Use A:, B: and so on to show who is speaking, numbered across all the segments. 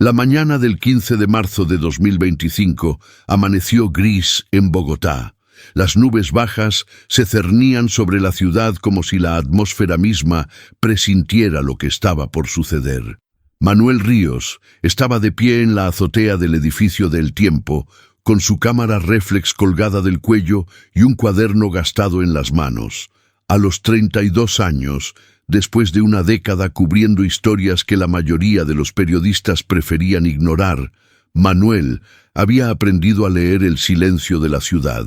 A: La mañana del 15 de marzo de 2025 amaneció gris en Bogotá. Las nubes bajas se cernían sobre la ciudad como si la atmósfera misma presintiera lo que estaba por suceder. Manuel Ríos estaba de pie en la azotea del edificio del Tiempo, con su cámara réflex colgada del cuello y un cuaderno gastado en las manos. A los 32 años, después de una década cubriendo historias que la mayoría de los periodistas preferían ignorar, Manuel había aprendido a leer el silencio de la ciudad.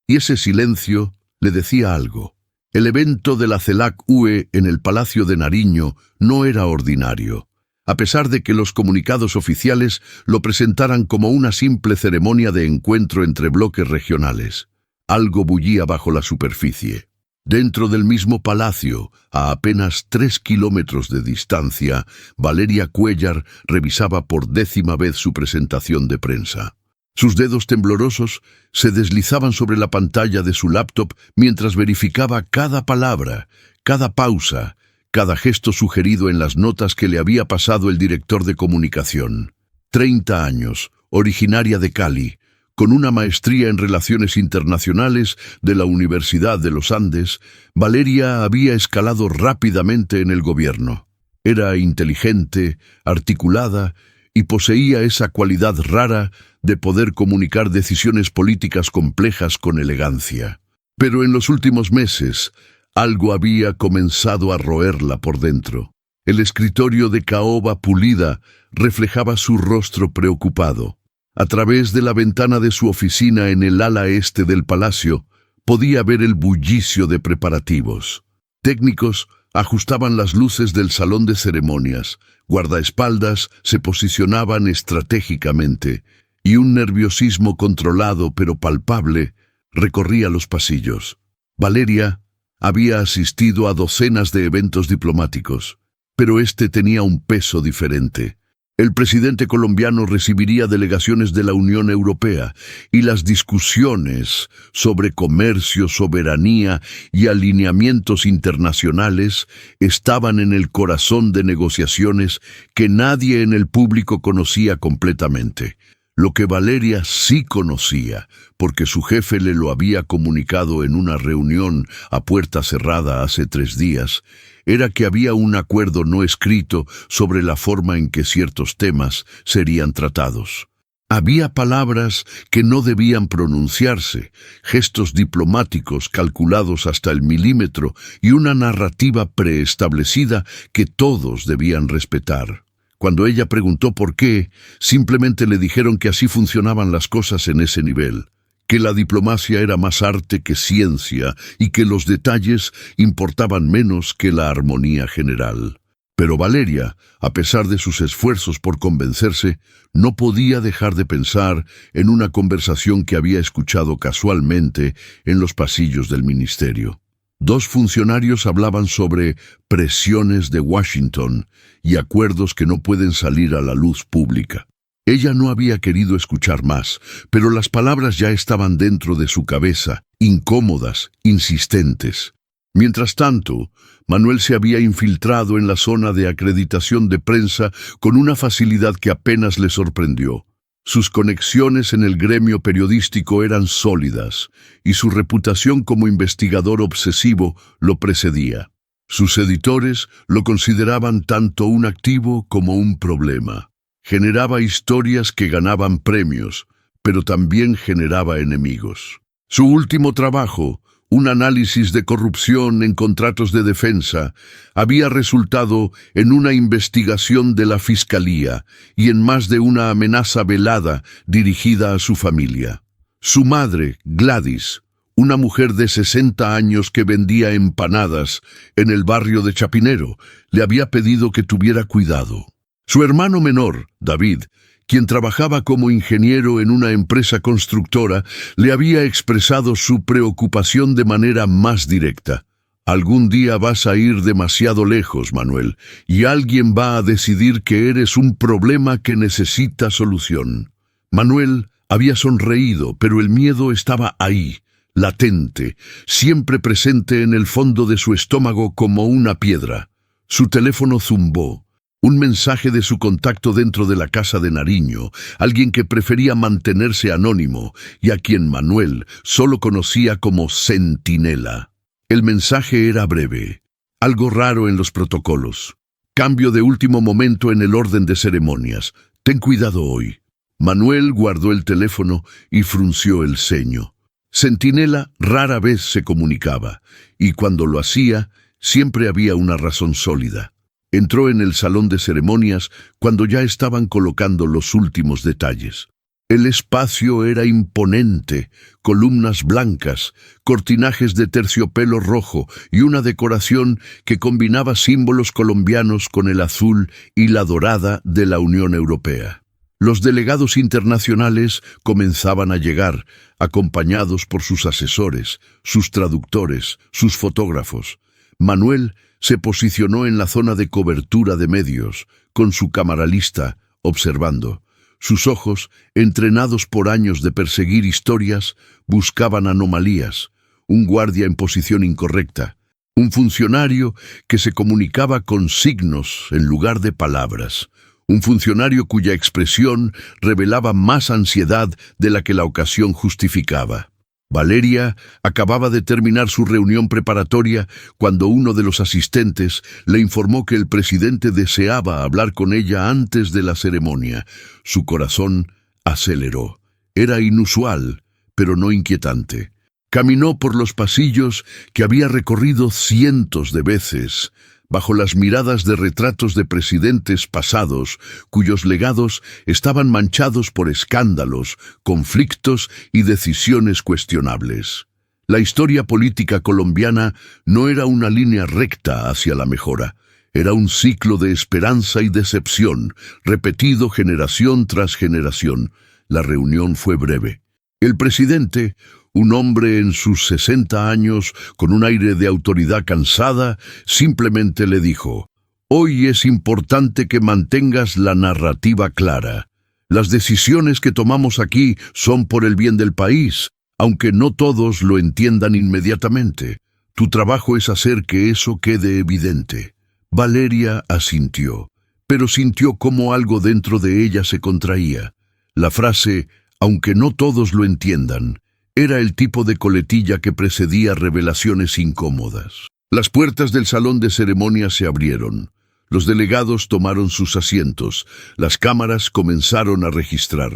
A: Y ese silencio le decía algo. El evento de la CELAC-UE en el Palacio de Nariño no era ordinario. A pesar de que los comunicados oficiales lo presentaran como una simple ceremonia de encuentro entre bloques regionales, algo bullía bajo la superficie. Dentro del mismo palacio, a apenas 3 kilómetros de distancia, Valeria Cuéllar revisaba por 10ª vez su presentación de prensa. Sus dedos temblorosos se deslizaban sobre la pantalla de su laptop mientras verificaba cada palabra, cada pausa, cada gesto sugerido en las notas que le había pasado el director de comunicación. 30 años, originaria de Cali, con una maestría en Relaciones Internacionales de la Universidad de los Andes, Valeria había escalado rápidamente en el gobierno. Era inteligente, articulada y poseía esa cualidad rara de poder comunicar decisiones políticas complejas con elegancia. Pero en los últimos meses, algo había comenzado a roerla por dentro. El escritorio de caoba pulida reflejaba su rostro preocupado. A través de la ventana de su oficina en el ala este del palacio, podía ver el bullicio de preparativos. Técnicos ajustaban las luces del salón de ceremonias, guardaespaldas se posicionaban estratégicamente, y un nerviosismo controlado pero palpable recorría los pasillos. Valeria había asistido a docenas de eventos diplomáticos, pero este tenía un peso diferente. El presidente colombiano recibiría delegaciones de la Unión Europea y las discusiones sobre comercio, soberanía y alineamientos internacionales estaban en el corazón de negociaciones que nadie en el público conocía completamente. Lo que Valeria sí conocía, porque su jefe le lo había comunicado en una reunión a puerta cerrada hace 3 días, era que había un acuerdo no escrito sobre la forma en que ciertos temas serían tratados. Había palabras que no debían pronunciarse, gestos diplomáticos calculados hasta el milímetro y una narrativa preestablecida que todos debían respetar. Cuando ella preguntó por qué, simplemente le dijeron que así funcionaban las cosas en ese nivel, que la diplomacia era más arte que ciencia y que los detalles importaban menos que la armonía general. Pero Valeria, a pesar de sus esfuerzos por convencerse, no podía dejar de pensar en una conversación que había escuchado casualmente en los pasillos del ministerio. 2 funcionarios hablaban sobre presiones de Washington y acuerdos que no pueden salir a la luz pública. Ella no había querido escuchar más, pero las palabras ya estaban dentro de su cabeza, incómodas, insistentes. Mientras tanto, Manuel se había infiltrado en la zona de acreditación de prensa con una facilidad que apenas le sorprendió. Sus conexiones en el gremio periodístico eran sólidas, y su reputación como investigador obsesivo lo precedía. Sus editores lo consideraban tanto un activo como un problema. Generaba historias que ganaban premios, pero también generaba enemigos. Su último trabajo, un análisis de corrupción en contratos de defensa, había resultado en una investigación de la Fiscalía y en más de una amenaza velada dirigida a su familia. Su madre, Gladys, una mujer de 60 años que vendía empanadas en el barrio de Chapinero, le había pedido que tuviera cuidado. Su hermano menor, David, quien trabajaba como ingeniero en una empresa constructora, le había expresado su preocupación de manera más directa. Algún día vas a ir demasiado lejos, Manuel, y alguien va a decidir que eres un problema que necesita solución. Manuel había sonreído, pero el miedo estaba ahí, latente, siempre presente en el fondo de su estómago como una piedra. Su teléfono zumbó. Un mensaje de su contacto dentro de la Casa de Nariño, alguien que prefería mantenerse anónimo y a quien Manuel solo conocía como Centinela. El mensaje era breve, algo raro en los protocolos. Cambio de último momento en el orden de ceremonias. Ten cuidado hoy. Manuel guardó el teléfono y frunció el ceño. Centinela rara vez se comunicaba, y cuando lo hacía, siempre había una razón sólida. Entró en el salón de ceremonias cuando ya estaban colocando los últimos detalles. El espacio era imponente, columnas blancas, cortinajes de terciopelo rojo y una decoración que combinaba símbolos colombianos con el azul y la dorada de la Unión Europea. Los delegados internacionales comenzaban a llegar, acompañados por sus asesores, sus traductores, sus fotógrafos. Manuel se posicionó en la zona de cobertura de medios, con su cámara lista, observando. Sus ojos, entrenados por años de perseguir historias, buscaban anomalías, un guardia en posición incorrecta, un funcionario que se comunicaba con signos en lugar de palabras, un funcionario cuya expresión revelaba más ansiedad de la que la ocasión justificaba. Valeria acababa de terminar su reunión preparatoria cuando uno de los asistentes le informó que el presidente deseaba hablar con ella antes de la ceremonia. Su corazón aceleró. Era inusual, pero no inquietante. Caminó por los pasillos que había recorrido cientos de veces, bajo las miradas de retratos de presidentes pasados, cuyos legados estaban manchados por escándalos, conflictos y decisiones cuestionables. La historia política colombiana no era una línea recta hacia la mejora. Era un ciclo de esperanza y decepción, repetido generación tras generación. La reunión fue breve. El presidente, un hombre en sus 60 años, con un aire de autoridad cansada, simplemente le dijo: «Hoy es importante que mantengas la narrativa clara. Las decisiones que tomamos aquí son por el bien del país, aunque no todos lo entiendan inmediatamente. Tu trabajo es hacer que eso quede evidente». Valeria asintió, pero sintió cómo algo dentro de ella se contraía. La frase «aunque no todos lo entiendan» era el tipo de coletilla que precedía revelaciones incómodas. Las puertas del salón de ceremonias se abrieron. Los delegados tomaron sus asientos. Las cámaras comenzaron a registrar.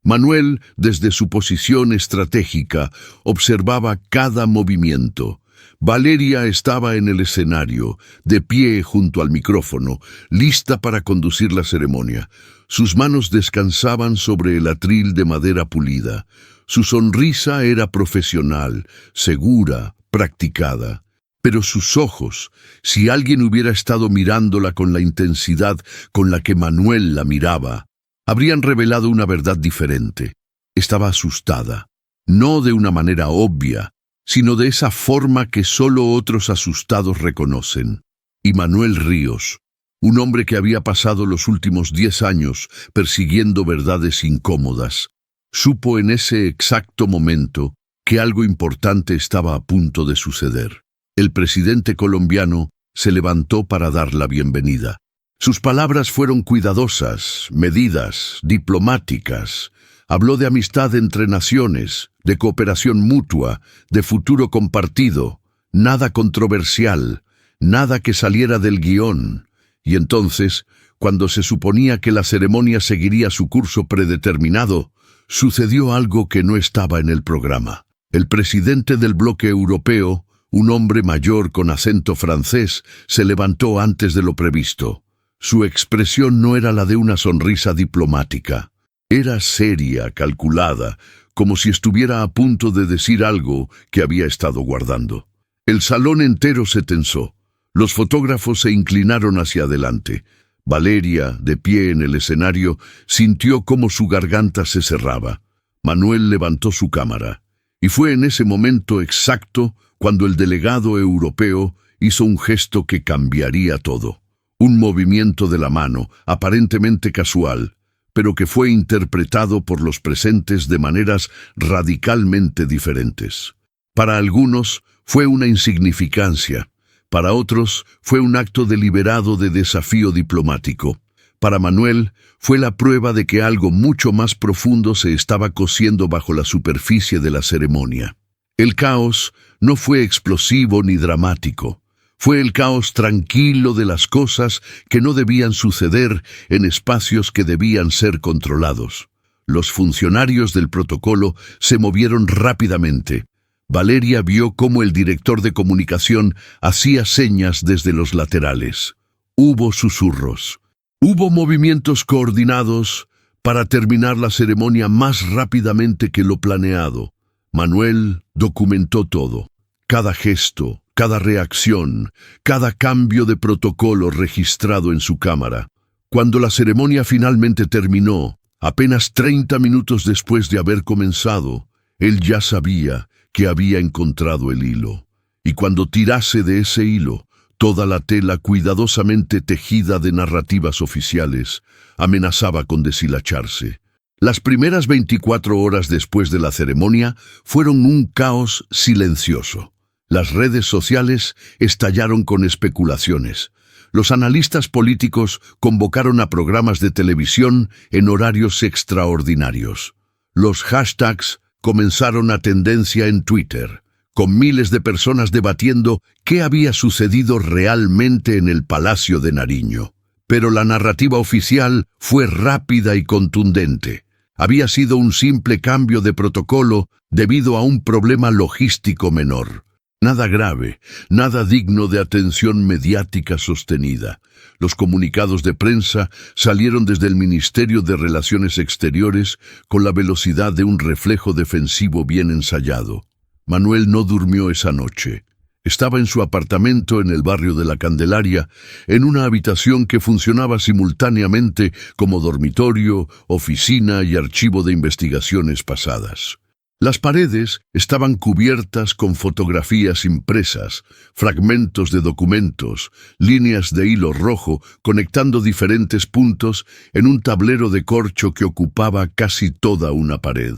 A: Manuel, desde su posición estratégica, observaba cada movimiento. Valeria estaba en el escenario, de pie junto al micrófono, lista para conducir la ceremonia. Sus manos descansaban sobre el atril de madera pulida. Su sonrisa era profesional, segura, practicada. Pero sus ojos, si alguien hubiera estado mirándola con la intensidad con la que Manuel la miraba, habrían revelado una verdad diferente. Estaba asustada, no de una manera obvia, sino de esa forma que solo otros asustados reconocen. Y Manuel Ríos, un hombre que había pasado los últimos 10 años persiguiendo verdades incómodas, supo en ese exacto momento que algo importante estaba a punto de suceder. El presidente colombiano se levantó para dar la bienvenida. Sus palabras fueron cuidadosas, medidas, diplomáticas. Habló de amistad entre naciones, de cooperación mutua, de futuro compartido, nada controversial, nada que saliera del guión. Y entonces, cuando se suponía que la ceremonia seguiría su curso predeterminado, sucedió algo que no estaba en el programa. El presidente del bloque europeo, un hombre mayor con acento francés, se levantó antes de lo previsto. Su expresión no era la de una sonrisa diplomática. Era seria, calculada, como si estuviera a punto de decir algo que había estado guardando. El salón entero se tensó. Los fotógrafos se inclinaron hacia adelante. Valeria, de pie en el escenario, sintió cómo su garganta se cerraba. Manuel levantó su cámara. Y fue en ese momento exacto cuando el delegado europeo hizo un gesto que cambiaría todo. Un movimiento de la mano, aparentemente casual, pero que fue interpretado por los presentes de maneras radicalmente diferentes. Para algunos fue una insignificancia, Para otros, fue un acto deliberado de desafío diplomático. Para Manuel, fue la prueba de que algo mucho más profundo se estaba cociendo bajo la superficie de la ceremonia. El caos no fue explosivo ni dramático. Fue el caos tranquilo de las cosas que no debían suceder en espacios que debían ser controlados. Los funcionarios del protocolo se movieron rápidamente. Valeria vio cómo el director de comunicación hacía señas desde los laterales. Hubo susurros. Hubo movimientos coordinados para terminar la ceremonia más rápidamente que lo planeado. Manuel documentó todo. Cada gesto, cada reacción, cada cambio de protocolo registrado en su cámara. Cuando la ceremonia finalmente terminó, apenas 30 minutos después de haber comenzado, él ya sabía que había encontrado el hilo. Y cuando tirase de ese hilo, toda la tela cuidadosamente tejida de narrativas oficiales amenazaba con deshilacharse. Las primeras 24 horas después de la ceremonia fueron un caos silencioso. Las redes sociales estallaron con especulaciones. Los analistas políticos convocaron a programas de televisión en horarios extraordinarios. Los hashtags comenzaron a tendencia en Twitter, con miles de personas debatiendo qué había sucedido realmente en el Palacio de Nariño. Pero la narrativa oficial fue rápida y contundente. Había sido un simple cambio de protocolo debido a un problema logístico menor. Nada grave, nada digno de atención mediática sostenida. Los comunicados de prensa salieron desde el Ministerio de Relaciones Exteriores con la velocidad de un reflejo defensivo bien ensayado. Manuel no durmió esa noche. Estaba en su apartamento en el barrio de la Candelaria, en una habitación que funcionaba simultáneamente como dormitorio, oficina y archivo de investigaciones pasadas. Las paredes estaban cubiertas con fotografías impresas, fragmentos de documentos, líneas de hilo rojo conectando diferentes puntos en un tablero de corcho que ocupaba casi toda una pared.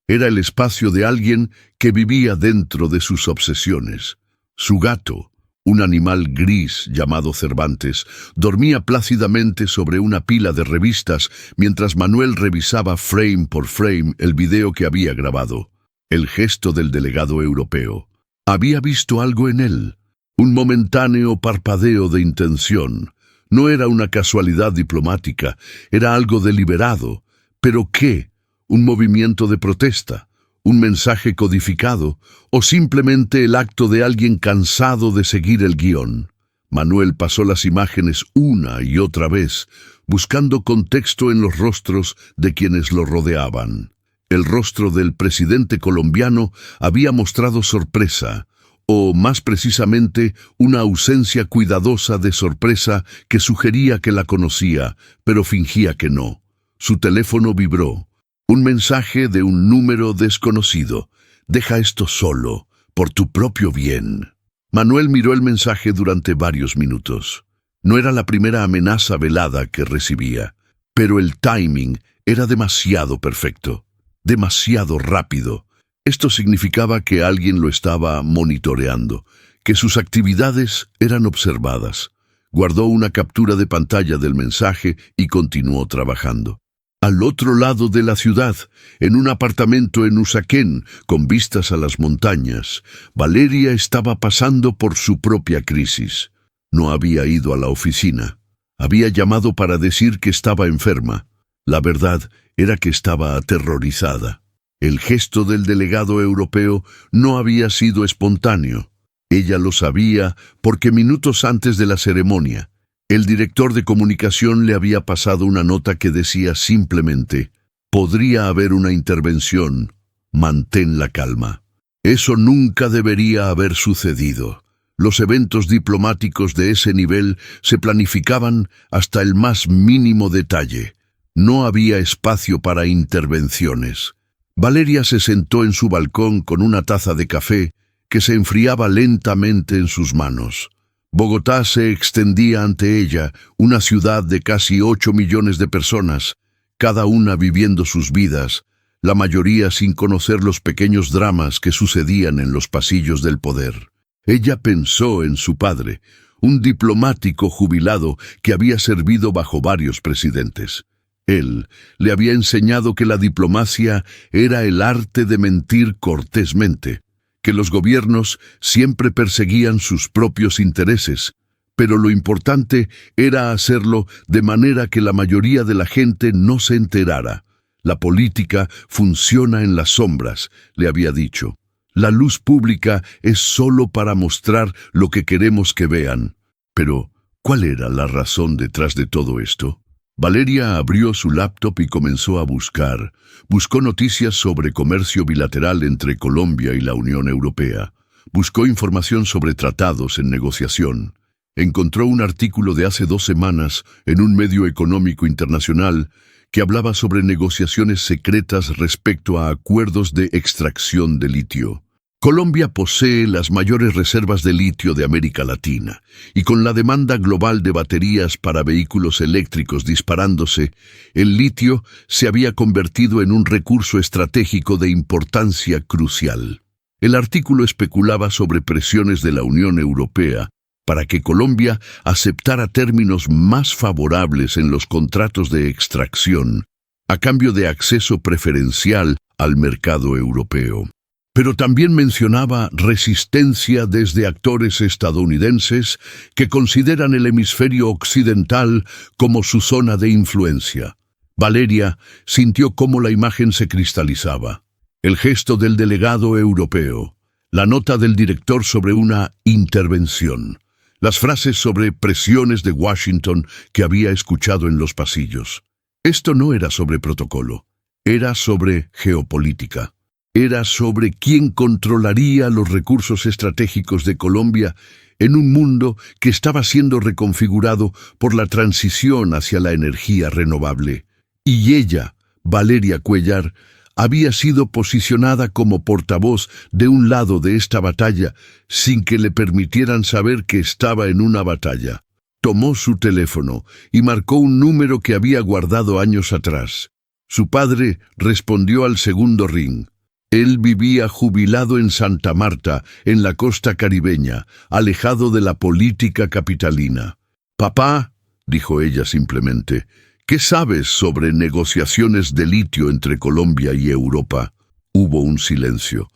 A: Era el espacio de alguien que vivía dentro de sus obsesiones. Su gato, un animal gris llamado Cervantes, dormía plácidamente sobre una pila de revistas mientras Manuel revisaba frame por frame el video que había grabado. El gesto del delegado europeo. Había visto algo en él, un momentáneo parpadeo de intención. No era una casualidad diplomática, era algo deliberado. ¿Pero qué? ¿Un movimiento de protesta? ¿Un mensaje codificado? ¿O simplemente el acto de alguien cansado de seguir el guión? Manuel pasó las imágenes una y otra vez, buscando contexto en los rostros de quienes lo rodeaban. El rostro del presidente colombiano había mostrado sorpresa, o más precisamente una ausencia cuidadosa de sorpresa que sugería que la conocía, pero fingía que no. Su teléfono vibró. Un mensaje de un número desconocido. «Deja esto solo, por tu propio bien». Manuel miró el mensaje durante varios minutos. No era la primera amenaza velada que recibía, pero el timing era demasiado perfecto. Demasiado rápido. Esto significaba que alguien lo estaba monitoreando, que sus actividades eran observadas. Guardó una captura de pantalla del mensaje y continuó trabajando. Al otro lado de la ciudad, en un apartamento en Usaquén, con vistas a las montañas, Valeria estaba pasando por su propia crisis. No había ido a la oficina. Había llamado para decir que estaba enferma. La verdad era que estaba aterrorizada. El gesto del delegado europeo no había sido espontáneo. Ella lo sabía porque minutos antes de la ceremonia, el director de comunicación le había pasado una nota que decía simplemente: «Podría haber una intervención. Mantén la calma». Eso nunca debería haber sucedido. Los eventos diplomáticos de ese nivel se planificaban hasta el más mínimo detalle. No había espacio para intervenciones. Valeria se sentó en su balcón con una taza de café que se enfriaba lentamente en sus manos. Bogotá se extendía ante ella, una ciudad de casi 8 millones de personas, cada una viviendo sus vidas, la mayoría sin conocer los pequeños dramas que sucedían en los pasillos del poder. Ella pensó en su padre, un diplomático jubilado que había servido bajo varios presidentes. Él le había enseñado que la diplomacia era el arte de mentir cortésmente, que los gobiernos siempre perseguían sus propios intereses, pero lo importante era hacerlo de manera que la mayoría de la gente no se enterara. La política funciona en las sombras, le había dicho. La luz pública es solo para mostrar lo que queremos que vean. Pero, ¿cuál era la razón detrás de todo esto? Valeria abrió su laptop y comenzó a buscar. Buscó noticias sobre comercio bilateral entre Colombia y la Unión Europea. Buscó información sobre tratados en negociación. Encontró un artículo de hace 2 semanas en un medio económico internacional que hablaba sobre negociaciones secretas respecto a acuerdos de extracción de litio. Colombia posee las mayores reservas de litio de América Latina, y con la demanda global de baterías para vehículos eléctricos disparándose, el litio se había convertido en un recurso estratégico de importancia crucial. El artículo especulaba sobre presiones de la Unión Europea para que Colombia aceptara términos más favorables en los contratos de extracción, a cambio de acceso preferencial al mercado europeo. Pero también mencionaba resistencia desde actores estadounidenses que consideran el hemisferio occidental como su zona de influencia. Valeria sintió cómo la imagen se cristalizaba. El gesto del delegado europeo, la nota del director sobre una intervención, las frases sobre presiones de Washington que había escuchado en los pasillos. Esto no era sobre protocolo, era sobre geopolítica. Era sobre quién controlaría los recursos estratégicos de Colombia en un mundo que estaba siendo reconfigurado por la transición hacia la energía renovable. Y ella, Valeria Cuéllar, había sido posicionada como portavoz de un lado de esta batalla sin que le permitieran saber que estaba en una batalla. Tomó su teléfono y marcó un número que había guardado años atrás. Su padre respondió al segundo ring. Él vivía jubilado en Santa Marta, en la costa caribeña, alejado de la política capitalina. «Papá», dijo ella simplemente, «¿qué sabes sobre negociaciones de litio entre Colombia y Europa?» Hubo un silencio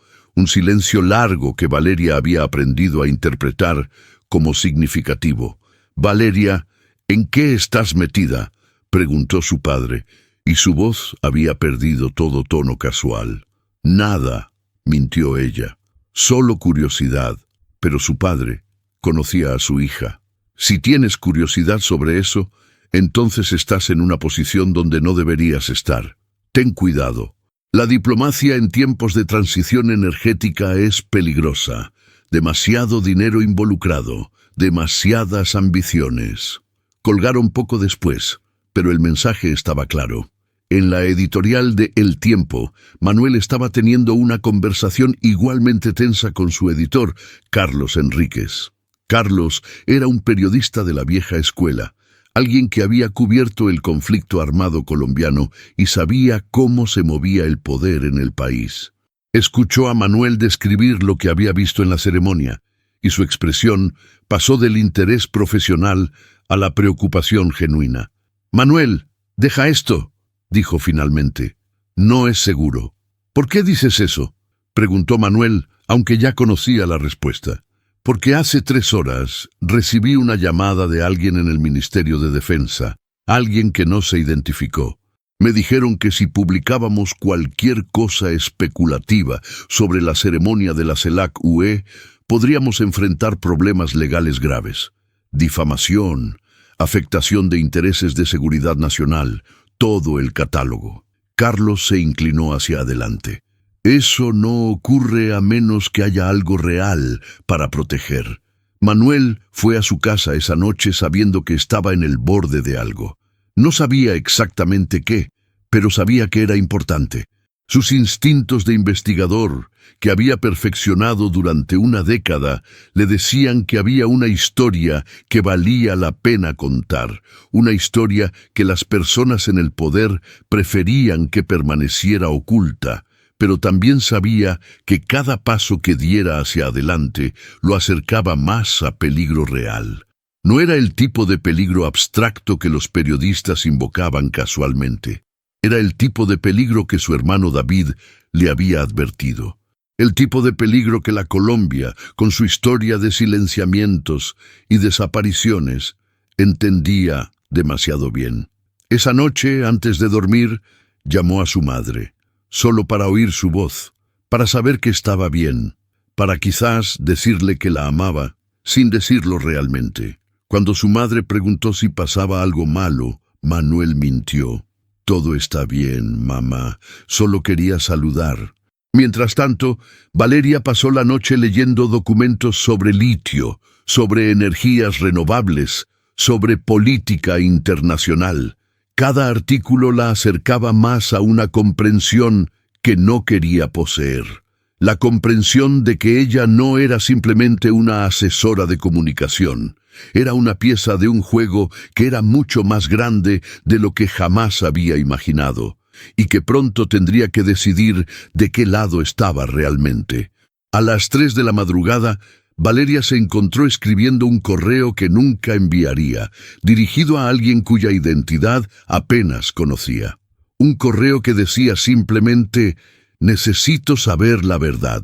A: largo que Valeria había aprendido a interpretar como significativo. «Valeria, ¿en qué estás metida?», preguntó su padre, y su voz había perdido todo tono casual. «Nada», mintió ella, «solo curiosidad». Pero su padre conocía a su hija. «Si tienes curiosidad sobre eso, entonces estás en una posición donde no deberías estar. Ten cuidado. La diplomacia en tiempos de transición energética es peligrosa. Demasiado dinero involucrado, demasiadas ambiciones». Colgaron poco después, pero el mensaje estaba claro. En la editorial de El Tiempo, Manuel estaba teniendo una conversación igualmente tensa con su editor, Carlos Enríquez. Carlos era un periodista de la vieja escuela, alguien que había cubierto el conflicto armado colombiano y sabía cómo se movía el poder en el país. Escuchó a Manuel describir lo que había visto en la ceremonia, y su expresión pasó del interés profesional a la preocupación genuina. «Manuel, deja esto», dijo finalmente. «No es seguro». «¿Por qué dices eso?», preguntó Manuel, aunque ya conocía la respuesta. «Porque hace 3 horas recibí una llamada de alguien en el Ministerio de Defensa, alguien que no se identificó. Me dijeron que si publicábamos cualquier cosa especulativa sobre la ceremonia de la CELAC-UE, podríamos enfrentar problemas legales graves. Difamación, afectación de intereses de seguridad nacional, todo el catálogo». Carlos se inclinó hacia adelante. «Eso no ocurre a menos que haya algo real para proteger». Manuel fue a su casa esa noche sabiendo que estaba en el borde de algo. No sabía exactamente qué, pero sabía que era importante. Sus instintos de investigador, que había perfeccionado durante una década, le decían que había una historia que valía la pena contar, una historia que las personas en el poder preferían que permaneciera oculta, pero también sabía que cada paso que diera hacia adelante lo acercaba más a peligro real. No era el tipo de peligro abstracto que los periodistas invocaban casualmente. Era el tipo de peligro que su hermano David le había advertido. El tipo de peligro que la Colombia, con su historia de silenciamientos y desapariciones, entendía demasiado bien. Esa noche, antes de dormir, llamó a su madre, solo para oír su voz, para saber que estaba bien, para quizás decirle que la amaba, sin decirlo realmente. Cuando su madre preguntó si pasaba algo malo, Manuel mintió. «Todo está bien, mamá. Solo quería saludar». Mientras tanto, Valeria pasó la noche leyendo documentos sobre litio, sobre energías renovables, sobre política internacional. Cada artículo la acercaba más a una comprensión que no quería poseer. La comprensión de que ella no era simplemente una asesora de comunicación. Era una pieza de un juego que era mucho más grande de lo que jamás había imaginado, y que pronto tendría que decidir de qué lado estaba realmente. A las 3 de la madrugada, Valeria se encontró escribiendo un correo que nunca enviaría, dirigido a alguien cuya identidad apenas conocía. Un correo que decía simplemente: «Necesito saber la verdad,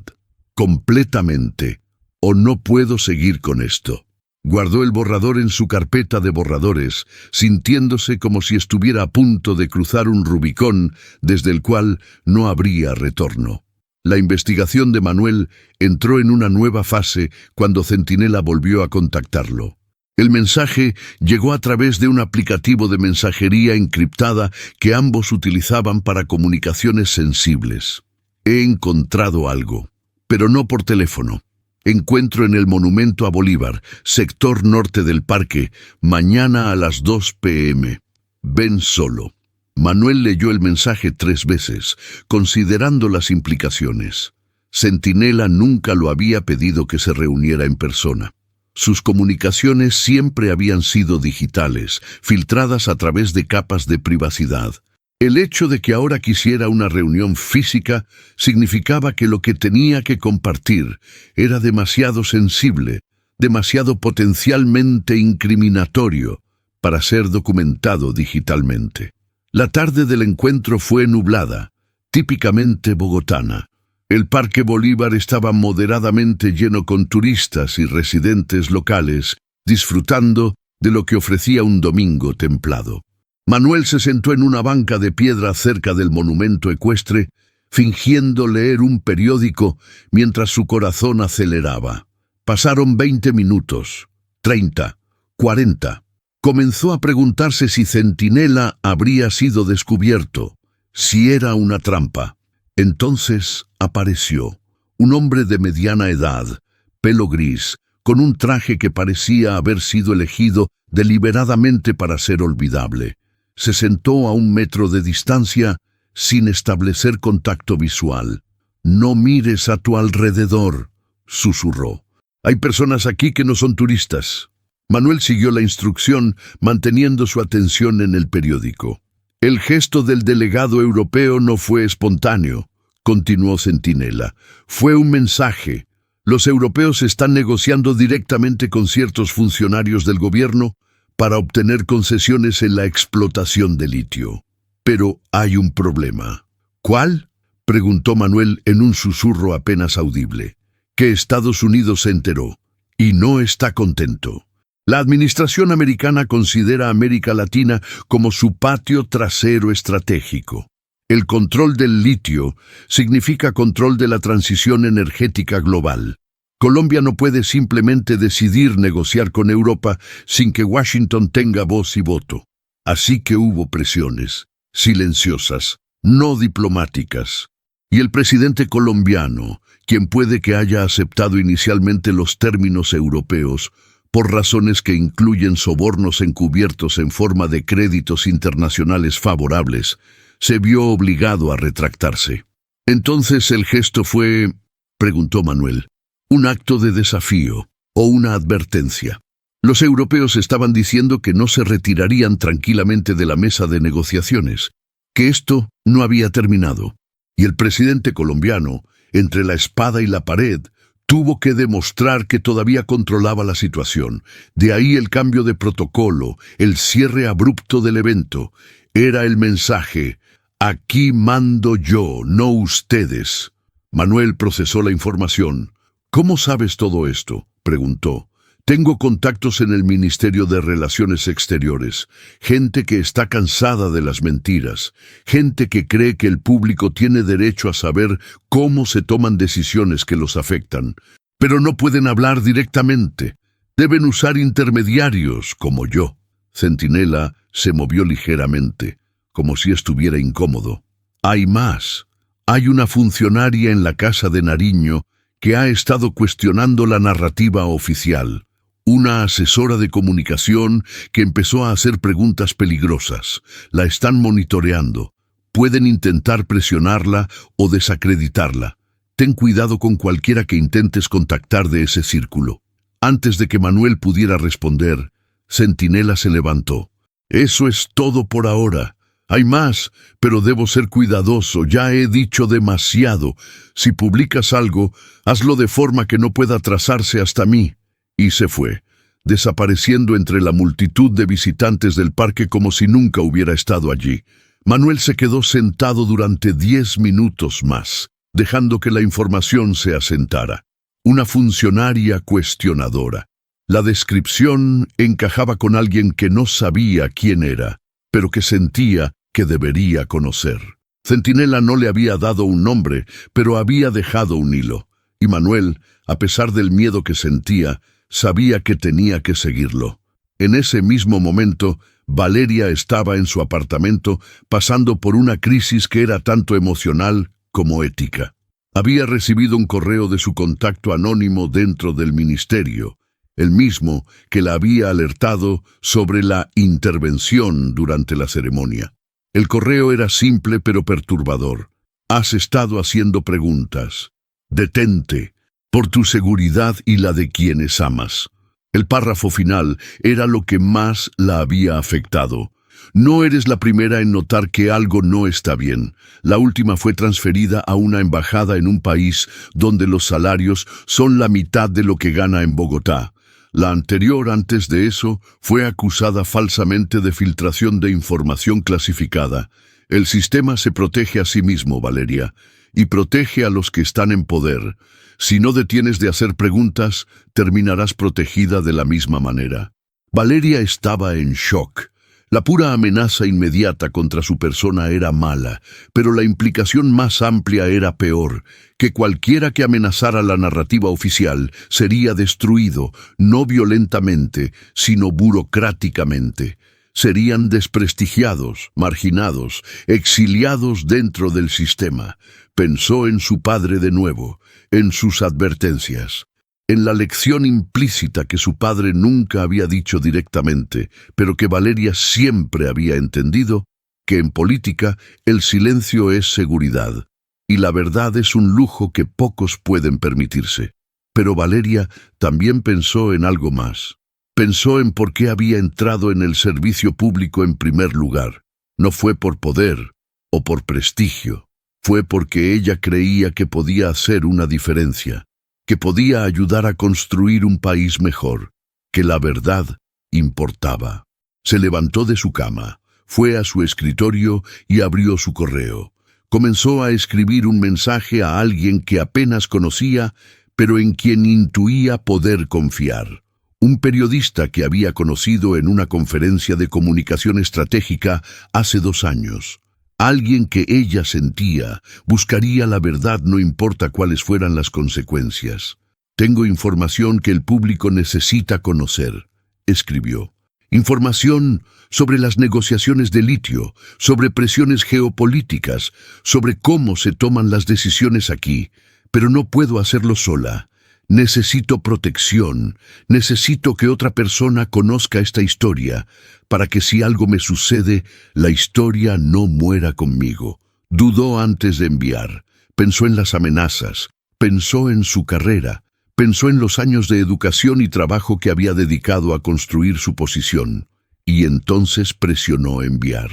A: completamente, o no puedo seguir con esto». Guardó el borrador en su carpeta de borradores, sintiéndose como si estuviera a punto de cruzar un Rubicón desde el cual no habría retorno. La investigación de Manuel entró en una nueva fase cuando Centinela volvió a contactarlo. El mensaje llegó a través de un aplicativo de mensajería encriptada que ambos utilizaban para comunicaciones sensibles. «He encontrado algo, pero no por teléfono. Encuentro en el monumento a Bolívar, sector norte del parque, mañana a las 2 p.m. Ven solo». Manuel leyó el mensaje 3 veces, considerando las implicaciones. Centinela nunca lo había pedido que se reuniera en persona. Sus comunicaciones siempre habían sido digitales, filtradas a través de capas de privacidad. El hecho de que ahora quisiera una reunión física significaba que lo que tenía que compartir era demasiado sensible, demasiado potencialmente incriminatorio para ser documentado digitalmente. La tarde del encuentro fue nublada, típicamente bogotana. El Parque Bolívar estaba moderadamente lleno con turistas y residentes locales, disfrutando de lo que ofrecía un domingo templado. Manuel se sentó en una banca de piedra cerca del monumento ecuestre, fingiendo leer un periódico mientras su corazón aceleraba. Pasaron 20 minutos, 30, 40. Comenzó a preguntarse si Centinela habría sido descubierto, si era una trampa. Entonces apareció un hombre de mediana edad, pelo gris, con un traje que parecía haber sido elegido deliberadamente para ser olvidable. Se sentó a 1 metro de distancia, sin establecer contacto visual. «No mires a tu alrededor», susurró. «Hay personas aquí que no son turistas». Manuel siguió la instrucción, manteniendo su atención en el periódico. «El gesto del delegado europeo no fue espontáneo», continuó Centinela. «Fue un mensaje. Los europeos están negociando directamente con ciertos funcionarios del gobierno para obtener concesiones en la explotación de litio. Pero hay un problema». «¿Cuál?», preguntó Manuel en un susurro apenas audible. «Que Estados Unidos se enteró, y no está contento. La administración americana considera a América Latina como su patio trasero estratégico. El control del litio significa control de la transición energética global. Colombia no puede simplemente decidir negociar con Europa sin que Washington tenga voz y voto. Así que hubo presiones, silenciosas, no diplomáticas. Y el presidente colombiano, quien puede que haya aceptado inicialmente los términos europeos, por razones que incluyen sobornos encubiertos en forma de créditos internacionales favorables, se vio obligado a retractarse. «Entonces el gesto fue», preguntó Manuel, «un acto de desafío o una advertencia». Los europeos estaban diciendo que no se retirarían tranquilamente de la mesa de negociaciones, que esto no había terminado. Y el presidente colombiano, entre la espada y la pared, tuvo que demostrar que todavía controlaba la situación. De ahí el cambio de protocolo, el cierre abrupto del evento. Era el mensaje: aquí mando yo, no ustedes. Manuel procesó la información. ¿Cómo sabes todo esto?, preguntó. Tengo contactos en el Ministerio de Relaciones Exteriores, gente que está cansada de las mentiras, gente que cree que el público tiene derecho a saber cómo se toman decisiones que los afectan, pero no pueden hablar directamente. Deben usar intermediarios como yo. Centinela se movió ligeramente, como si estuviera incómodo. Hay más. Hay una funcionaria en la Casa de Nariño que ha estado cuestionando la narrativa oficial. Una asesora de comunicación que empezó a hacer preguntas peligrosas. La están monitoreando. Pueden intentar presionarla o desacreditarla. Ten cuidado con cualquiera que intentes contactar de ese círculo. Antes de que Manuel pudiera responder, Centinela se levantó. Eso es todo por ahora. Hay más, pero debo ser cuidadoso. Ya he dicho demasiado. Si publicas algo, hazlo de forma que no pueda trazarse hasta mí. Y se fue, desapareciendo entre la multitud de visitantes del parque como si nunca hubiera estado allí. Manuel se quedó sentado durante 10 minutos más, dejando que la información se asentara. Una funcionaria cuestionadora. La descripción encajaba con alguien que no sabía quién era, pero que sentía que debería conocer. Centinela no le había dado un nombre, pero había dejado un hilo. Y Manuel, a pesar del miedo que sentía, sabía que tenía que seguirlo. En ese mismo momento, Valeria estaba en su apartamento pasando por una crisis que era tanto emocional como ética. Había recibido un correo de su contacto anónimo dentro del ministerio, el mismo que la había alertado sobre la intervención durante la ceremonia. El correo era simple pero perturbador. Has estado haciendo preguntas. Detente. Por tu seguridad y la de quienes amas. El párrafo final era lo que más la había afectado. No eres la primera en notar que algo no está bien. La última fue transferida a una embajada en un país donde los salarios son la mitad de lo que gana en Bogotá. La anterior, antes de eso, fue acusada falsamente de filtración de información clasificada. El sistema se protege a sí mismo, Valeria, y protege a los que están en poder. Si no detienes de hacer preguntas, terminarás protegida de la misma manera. Valeria estaba en shock. La pura amenaza inmediata contra su persona era mala, pero la implicación más amplia era peor, que cualquiera que amenazara la narrativa oficial sería destruido, no violentamente, sino burocráticamente. Serían desprestigiados, marginados, exiliados dentro del sistema. Pensó en su padre de nuevo, en sus advertencias, en la lección implícita que su padre nunca había dicho directamente, pero que Valeria siempre había entendido, que en política el silencio es seguridad, y la verdad es un lujo que pocos pueden permitirse. Pero Valeria también pensó en algo más. Pensó en por qué había entrado en el servicio público en primer lugar. No fue por poder o por prestigio. Fue porque ella creía que podía hacer una diferencia, que podía ayudar a construir un país mejor, que la verdad importaba. Se levantó de su cama, fue a su escritorio y abrió su correo. Comenzó a escribir un mensaje a alguien que apenas conocía, pero en quien intuía poder confiar. Un periodista que había conocido en una conferencia de comunicación estratégica hace 2 años. Alguien que ella sentía buscaría la verdad no importa cuáles fueran las consecuencias. Tengo información que el público necesita conocer, escribió. Información sobre las negociaciones de litio, sobre presiones geopolíticas, sobre cómo se toman las decisiones aquí, pero no puedo hacerlo sola. Necesito protección, necesito que otra persona conozca esta historia, para que si algo me sucede, la historia no muera conmigo. Dudó antes de enviar, pensó en las amenazas, pensó en su carrera, pensó en los años de educación y trabajo que había dedicado a construir su posición, y entonces presionó enviar.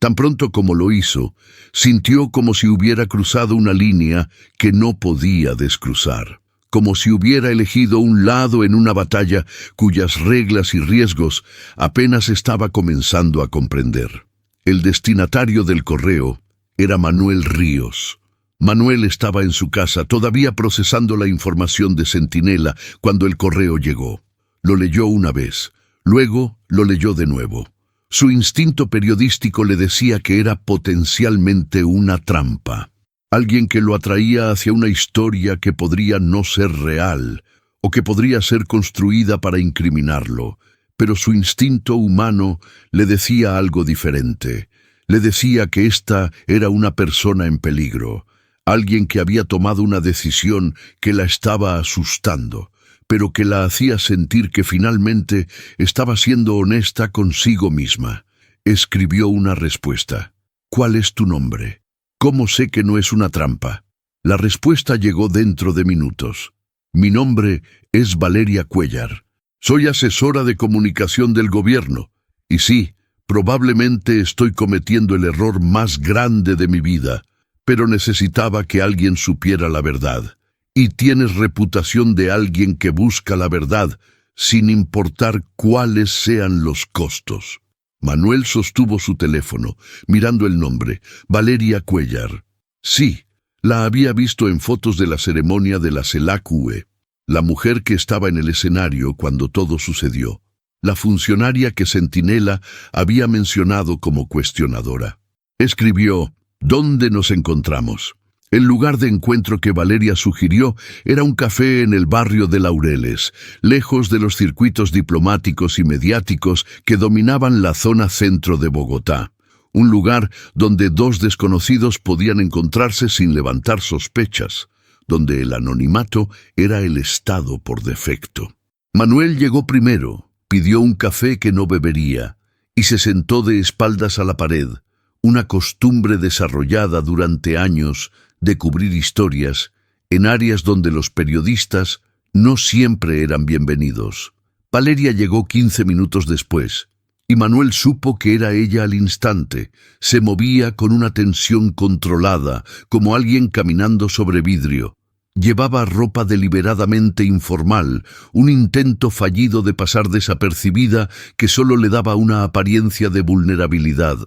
A: Tan pronto como lo hizo, sintió como si hubiera cruzado una línea que no podía descruzar, como si hubiera elegido un lado en una batalla cuyas reglas y riesgos apenas estaba comenzando a comprender. El destinatario del correo era Manuel Ríos. Manuel estaba en su casa, todavía procesando la información de Centinela, cuando el correo llegó. Lo leyó una vez, luego lo leyó de nuevo. Su instinto periodístico le decía que era potencialmente una trampa. Alguien que lo atraía hacia una historia que podría no ser real, o que podría ser construida para incriminarlo. Pero su instinto humano le decía algo diferente. Le decía que esta era una persona en peligro, alguien que había tomado una decisión que la estaba asustando, pero que la hacía sentir que finalmente estaba siendo honesta consigo misma. Escribió una respuesta. ¿Cuál es tu nombre? ¿Cómo sé que no es una trampa? La respuesta llegó dentro de minutos. Mi nombre es Valeria Cuéllar. Soy asesora de comunicación del gobierno. Y sí, probablemente estoy cometiendo el error más grande de mi vida, pero necesitaba que alguien supiera la verdad. Y tienes reputación de alguien que busca la verdad, sin importar cuáles sean los costos. Manuel sostuvo su teléfono, mirando el nombre, Valeria Cuéllar. Sí, la había visto en fotos de la ceremonia de la CELAC-UE, la mujer que estaba en el escenario cuando todo sucedió, la funcionaria que Centinela había mencionado como cuestionadora. Escribió: ¿Dónde nos encontramos? El lugar de encuentro que Valeria sugirió era un café en el barrio de Laureles, lejos de los circuitos diplomáticos y mediáticos que dominaban la zona centro de Bogotá. Un lugar donde dos desconocidos podían encontrarse sin levantar sospechas, donde el anonimato era el estado por defecto. Manuel llegó primero, pidió un café que no bebería y se sentó de espaldas a la pared, una costumbre desarrollada durante años de cubrir historias en áreas donde los periodistas no siempre eran bienvenidos. Valeria llegó 15 minutos después, y Manuel supo que era ella al instante. Se movía con una tensión controlada, como alguien caminando sobre vidrio. Llevaba ropa deliberadamente informal, un intento fallido de pasar desapercibida que solo le daba una apariencia de vulnerabilidad.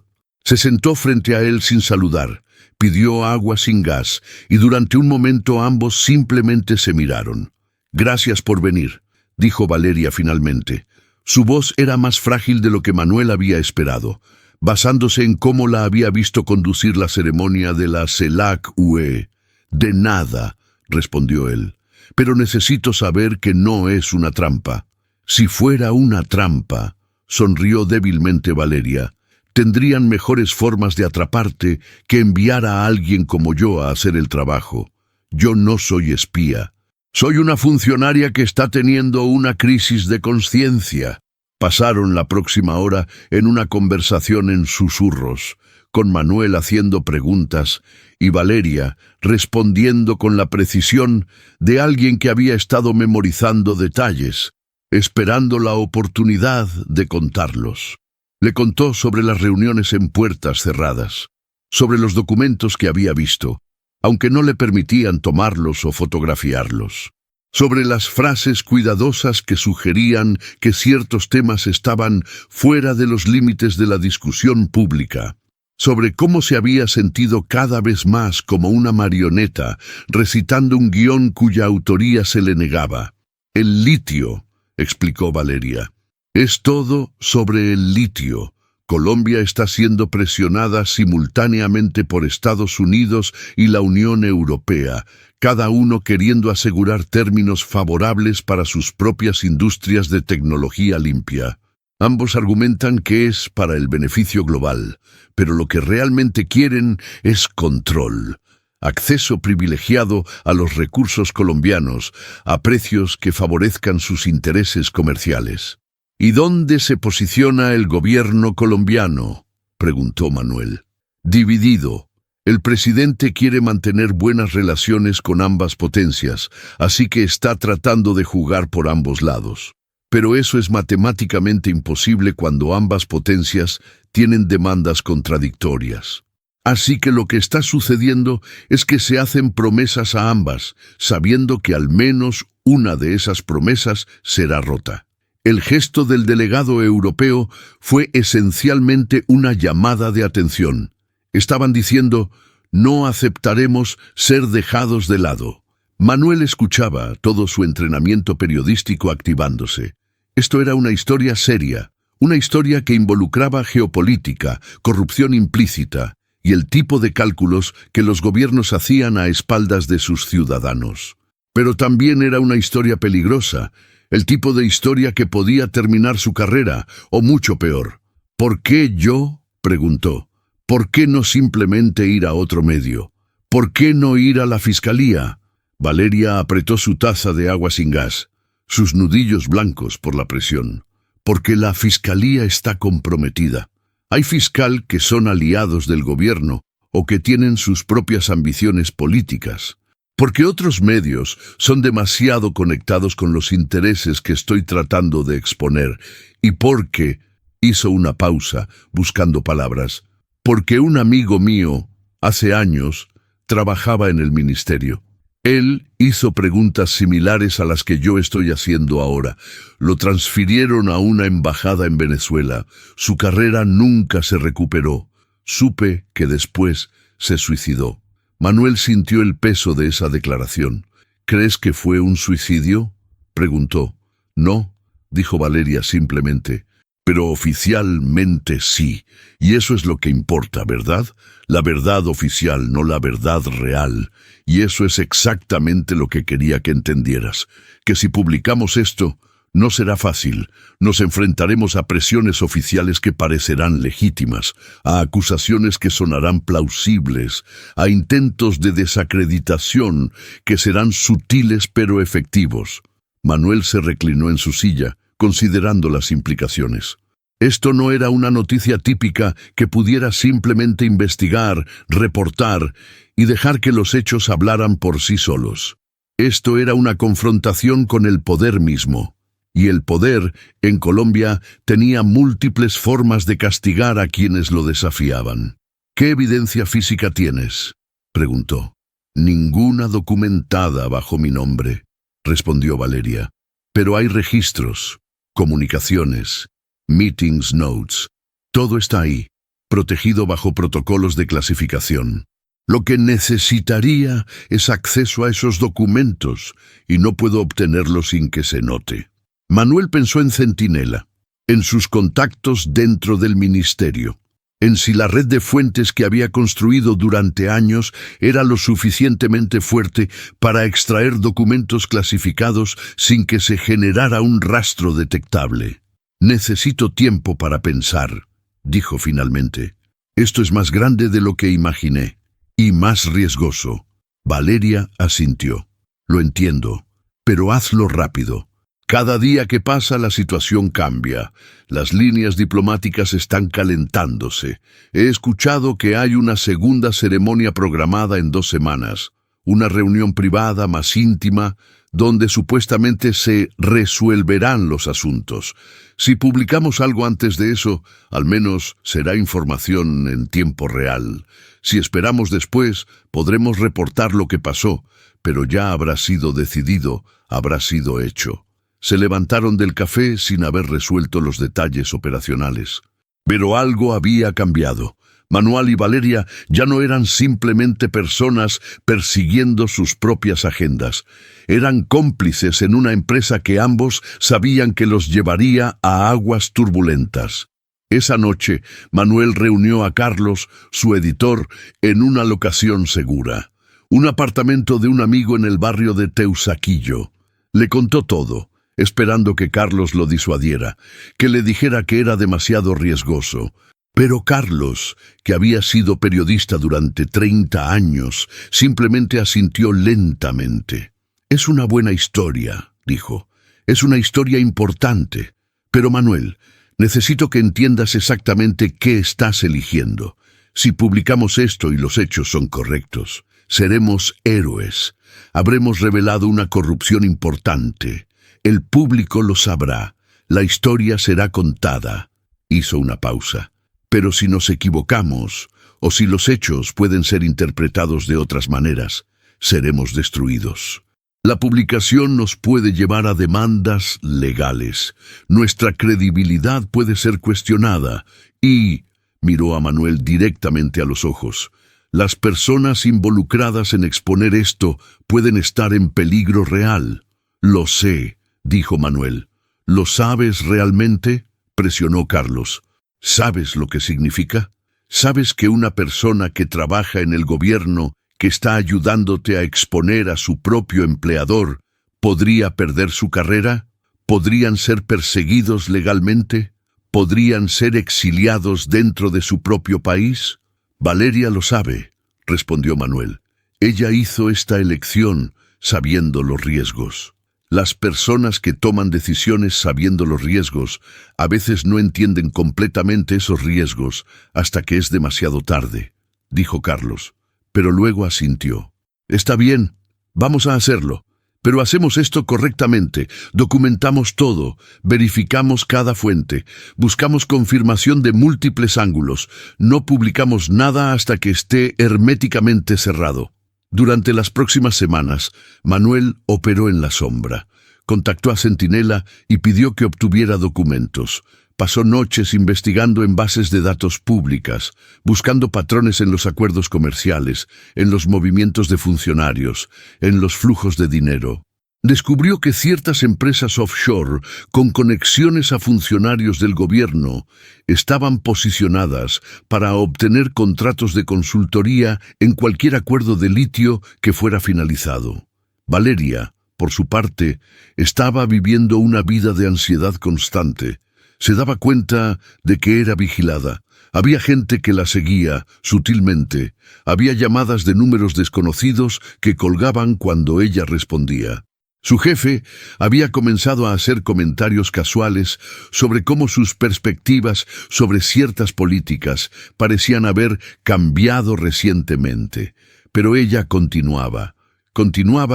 A: Se sentó frente a él sin saludar, pidió agua sin gas, y durante un momento ambos simplemente se miraron. «Gracias por venir», dijo Valeria finalmente. Su voz era más frágil de lo que Manuel había esperado, basándose en cómo la había visto conducir la ceremonia de la CELAC-UE. «De nada», respondió él, «pero necesito saber que no es una trampa». «Si fuera una trampa», sonrió débilmente Valeria, «tendrían mejores formas de atraparte que enviar a alguien como yo a hacer el trabajo. Yo no soy espía. Soy una funcionaria que está teniendo una crisis de conciencia». Pasaron la próxima hora en una conversación en susurros, con Manuel haciendo preguntas y Valeria respondiendo con la precisión de alguien que había estado memorizando detalles, esperando la oportunidad de contarlos. Le contó sobre las reuniones en puertas cerradas, sobre los documentos que había visto, aunque no le permitían tomarlos o fotografiarlos, sobre las frases cuidadosas que sugerían que ciertos temas estaban fuera de los límites de la discusión pública, sobre cómo se había sentido cada vez más como una marioneta recitando un guión cuya autoría se le negaba. «El litio», explicó Valeria. «Es todo sobre el litio. Colombia está siendo presionada simultáneamente por Estados Unidos y la Unión Europea, cada uno queriendo asegurar términos favorables para sus propias industrias de tecnología limpia. Ambos argumentan que es para el beneficio global, pero lo que realmente quieren es control, acceso privilegiado a los recursos colombianos, a precios que favorezcan sus intereses comerciales». «¿Y dónde se posiciona el gobierno colombiano?», preguntó Manuel. «Dividido. El presidente quiere mantener buenas relaciones con ambas potencias, así que está tratando de jugar por ambos lados. Pero eso es matemáticamente imposible cuando ambas potencias tienen demandas contradictorias. Así que lo que está sucediendo es que se hacen promesas a ambas, sabiendo que al menos una de esas promesas será rota. El gesto del delegado europeo fue esencialmente una llamada de atención. Estaban diciendo: no aceptaremos ser dejados de lado. Manuel escuchaba, todo su entrenamiento periodístico activándose. Esto era una historia seria, una historia que involucraba geopolítica, corrupción implícita y el tipo de cálculos que los gobiernos hacían a espaldas de sus ciudadanos. Pero también era una historia peligrosa, el tipo de historia que podía terminar su carrera, o mucho peor. ¿Por qué yo?, preguntó. ¿Por qué no simplemente ir a otro medio? ¿Por qué no ir a la fiscalía? Valeria apretó su taza de agua sin gas, sus nudillos blancos por la presión. Porque la fiscalía está comprometida. Hay fiscal que son aliados del gobierno o que tienen sus propias ambiciones políticas. Porque otros medios son demasiado conectados con los intereses que estoy tratando de exponer. Y porque, hizo una pausa, buscando palabras, porque un amigo mío, hace años, trabajaba en el ministerio. Él hizo preguntas similares a las que yo estoy haciendo ahora. Lo transfirieron a una embajada en Venezuela. Su carrera nunca se recuperó. Supe que después se suicidó. Manuel sintió el peso de esa declaración. ¿Crees que fue un suicidio?, preguntó. No, dijo Valeria simplemente. Pero oficialmente sí. Y eso es lo que importa, ¿verdad? La verdad oficial, no la verdad real. Y eso es exactamente lo que quería que entendieras. Que si publicamos esto, no será fácil. Nos enfrentaremos a presiones oficiales que parecerán legítimas, a acusaciones que sonarán plausibles, a intentos de desacreditación que serán sutiles pero efectivos. Manuel se reclinó en su silla, considerando las implicaciones. Esto no era una noticia típica que pudiera simplemente investigar, reportar y dejar que los hechos hablaran por sí solos. Esto era una confrontación con el poder mismo. Y el poder, en Colombia, tenía múltiples formas de castigar a quienes lo desafiaban. ¿Qué evidencia física tienes?, preguntó. Ninguna documentada bajo mi nombre, respondió Valeria. Pero hay registros, comunicaciones, meetings notes. Todo está ahí, protegido bajo protocolos de clasificación. Lo que necesitaría es acceso a esos documentos, y no puedo obtenerlo sin que se note. Manuel pensó en Centinela, en sus contactos dentro del ministerio, en si la red de fuentes que había construido durante años era lo suficientemente fuerte para extraer documentos clasificados sin que se generara un rastro detectable. Necesito tiempo para pensar, dijo finalmente. Esto es más grande de lo que imaginé, y más riesgoso. Valeria asintió. Lo entiendo, pero hazlo rápido. Cada día que pasa la situación cambia. Las líneas diplomáticas están calentándose. He escuchado que hay una segunda ceremonia programada en 2 semanas. Una reunión privada más íntima, donde supuestamente se resuelverán los asuntos. Si publicamos algo antes de eso, al menos será información en tiempo real. Si esperamos después, podremos reportar lo que pasó, pero ya habrá sido decidido, habrá sido hecho. Se levantaron del café sin haber resuelto los detalles operacionales. Pero algo había cambiado. Manuel y Valeria ya no eran simplemente personas persiguiendo sus propias agendas. Eran cómplices en una empresa que ambos sabían que los llevaría a aguas turbulentas. Esa noche, Manuel reunió a Carlos, su editor, en una locación segura. Un apartamento de un amigo en el barrio de Teusaquillo. Le contó todo, esperando que Carlos lo disuadiera, que le dijera que era demasiado riesgoso. Pero Carlos, que había sido periodista durante 30 años, simplemente asintió lentamente. Es una buena historia, dijo. Es una historia importante. Pero Manuel, necesito que entiendas exactamente qué estás eligiendo. Si publicamos esto y los hechos son correctos, seremos héroes. Habremos revelado una corrupción importante. El público lo sabrá. La historia será contada. Hizo una pausa. Pero si nos equivocamos, o si los hechos pueden ser interpretados de otras maneras, seremos destruidos. La publicación nos puede llevar a demandas legales. Nuestra credibilidad puede ser cuestionada y, miró a Manuel directamente a los ojos, las personas involucradas en exponer esto pueden estar en peligro real. Lo sé, dijo Manuel. ¿Lo sabes realmente?, presionó Carlos. ¿Sabes lo que significa? ¿Sabes que una persona que trabaja en el gobierno, que está ayudándote a exponer a su propio empleador, podría perder su carrera? ¿Podrían ser perseguidos legalmente? ¿Podrían ser exiliados dentro de su propio país? Valeria lo sabe, respondió Manuel. Ella hizo esta elección sabiendo los riesgos. Las personas que toman decisiones sabiendo los riesgos a veces no entienden completamente esos riesgos hasta que es demasiado tarde, dijo Carlos, pero luego asintió. Está bien, vamos a hacerlo, pero hacemos esto correctamente, documentamos todo, verificamos cada fuente, buscamos confirmación de múltiples ángulos, no publicamos nada hasta que esté herméticamente cerrado. Durante las próximas semanas, Manuel operó en la sombra. Contactó a Centinela y pidió que obtuviera documentos. Pasó noches investigando en bases de datos públicas, buscando patrones en los acuerdos comerciales, en los movimientos de funcionarios, en los flujos de dinero. Descubrió que ciertas empresas offshore, con conexiones a funcionarios del gobierno, estaban posicionadas para obtener contratos de consultoría en cualquier acuerdo de litio que fuera finalizado. Valeria, por su parte, estaba viviendo una vida de ansiedad constante. Se daba cuenta de que era vigilada. Había gente que la seguía, sutilmente. Había llamadas de números desconocidos que colgaban cuando ella respondía. Su jefe había comenzado a hacer comentarios casuales sobre cómo sus perspectivas sobre ciertas políticas parecían haber cambiado recientemente. Pero ella continuaba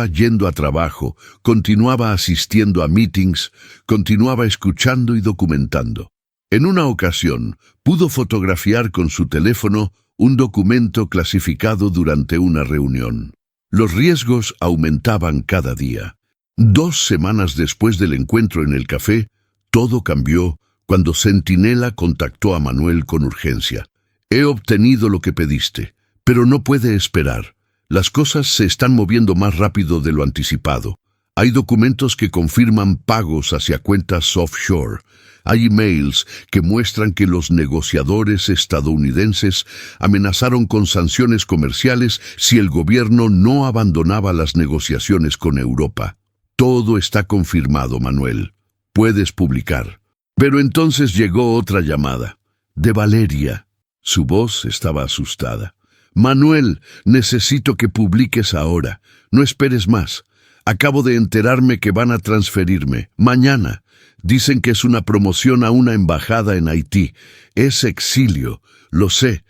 A: yendo a trabajo, continuaba asistiendo a meetings, continuaba escuchando y documentando. En una ocasión, pudo fotografiar con su teléfono un documento clasificado durante una reunión. Los riesgos aumentaban cada día. 2 semanas después del encuentro en el café, todo cambió cuando Centinela contactó a Manuel con urgencia. He obtenido lo que pediste, pero no puede esperar. Las cosas se están moviendo más rápido de lo anticipado. Hay documentos que confirman pagos hacia cuentas offshore. Hay emails que muestran que los negociadores estadounidenses amenazaron con sanciones comerciales si el gobierno no abandonaba las negociaciones con Europa. Todo está confirmado, Manuel. Puedes publicar. Pero entonces llegó otra llamada. De Valeria. Su voz estaba asustada. Manuel, necesito que publiques ahora. No esperes más. Acabo de enterarme que van a transferirme. Mañana. Dicen que es una promoción a una embajada en Haití. Es exilio. Lo sé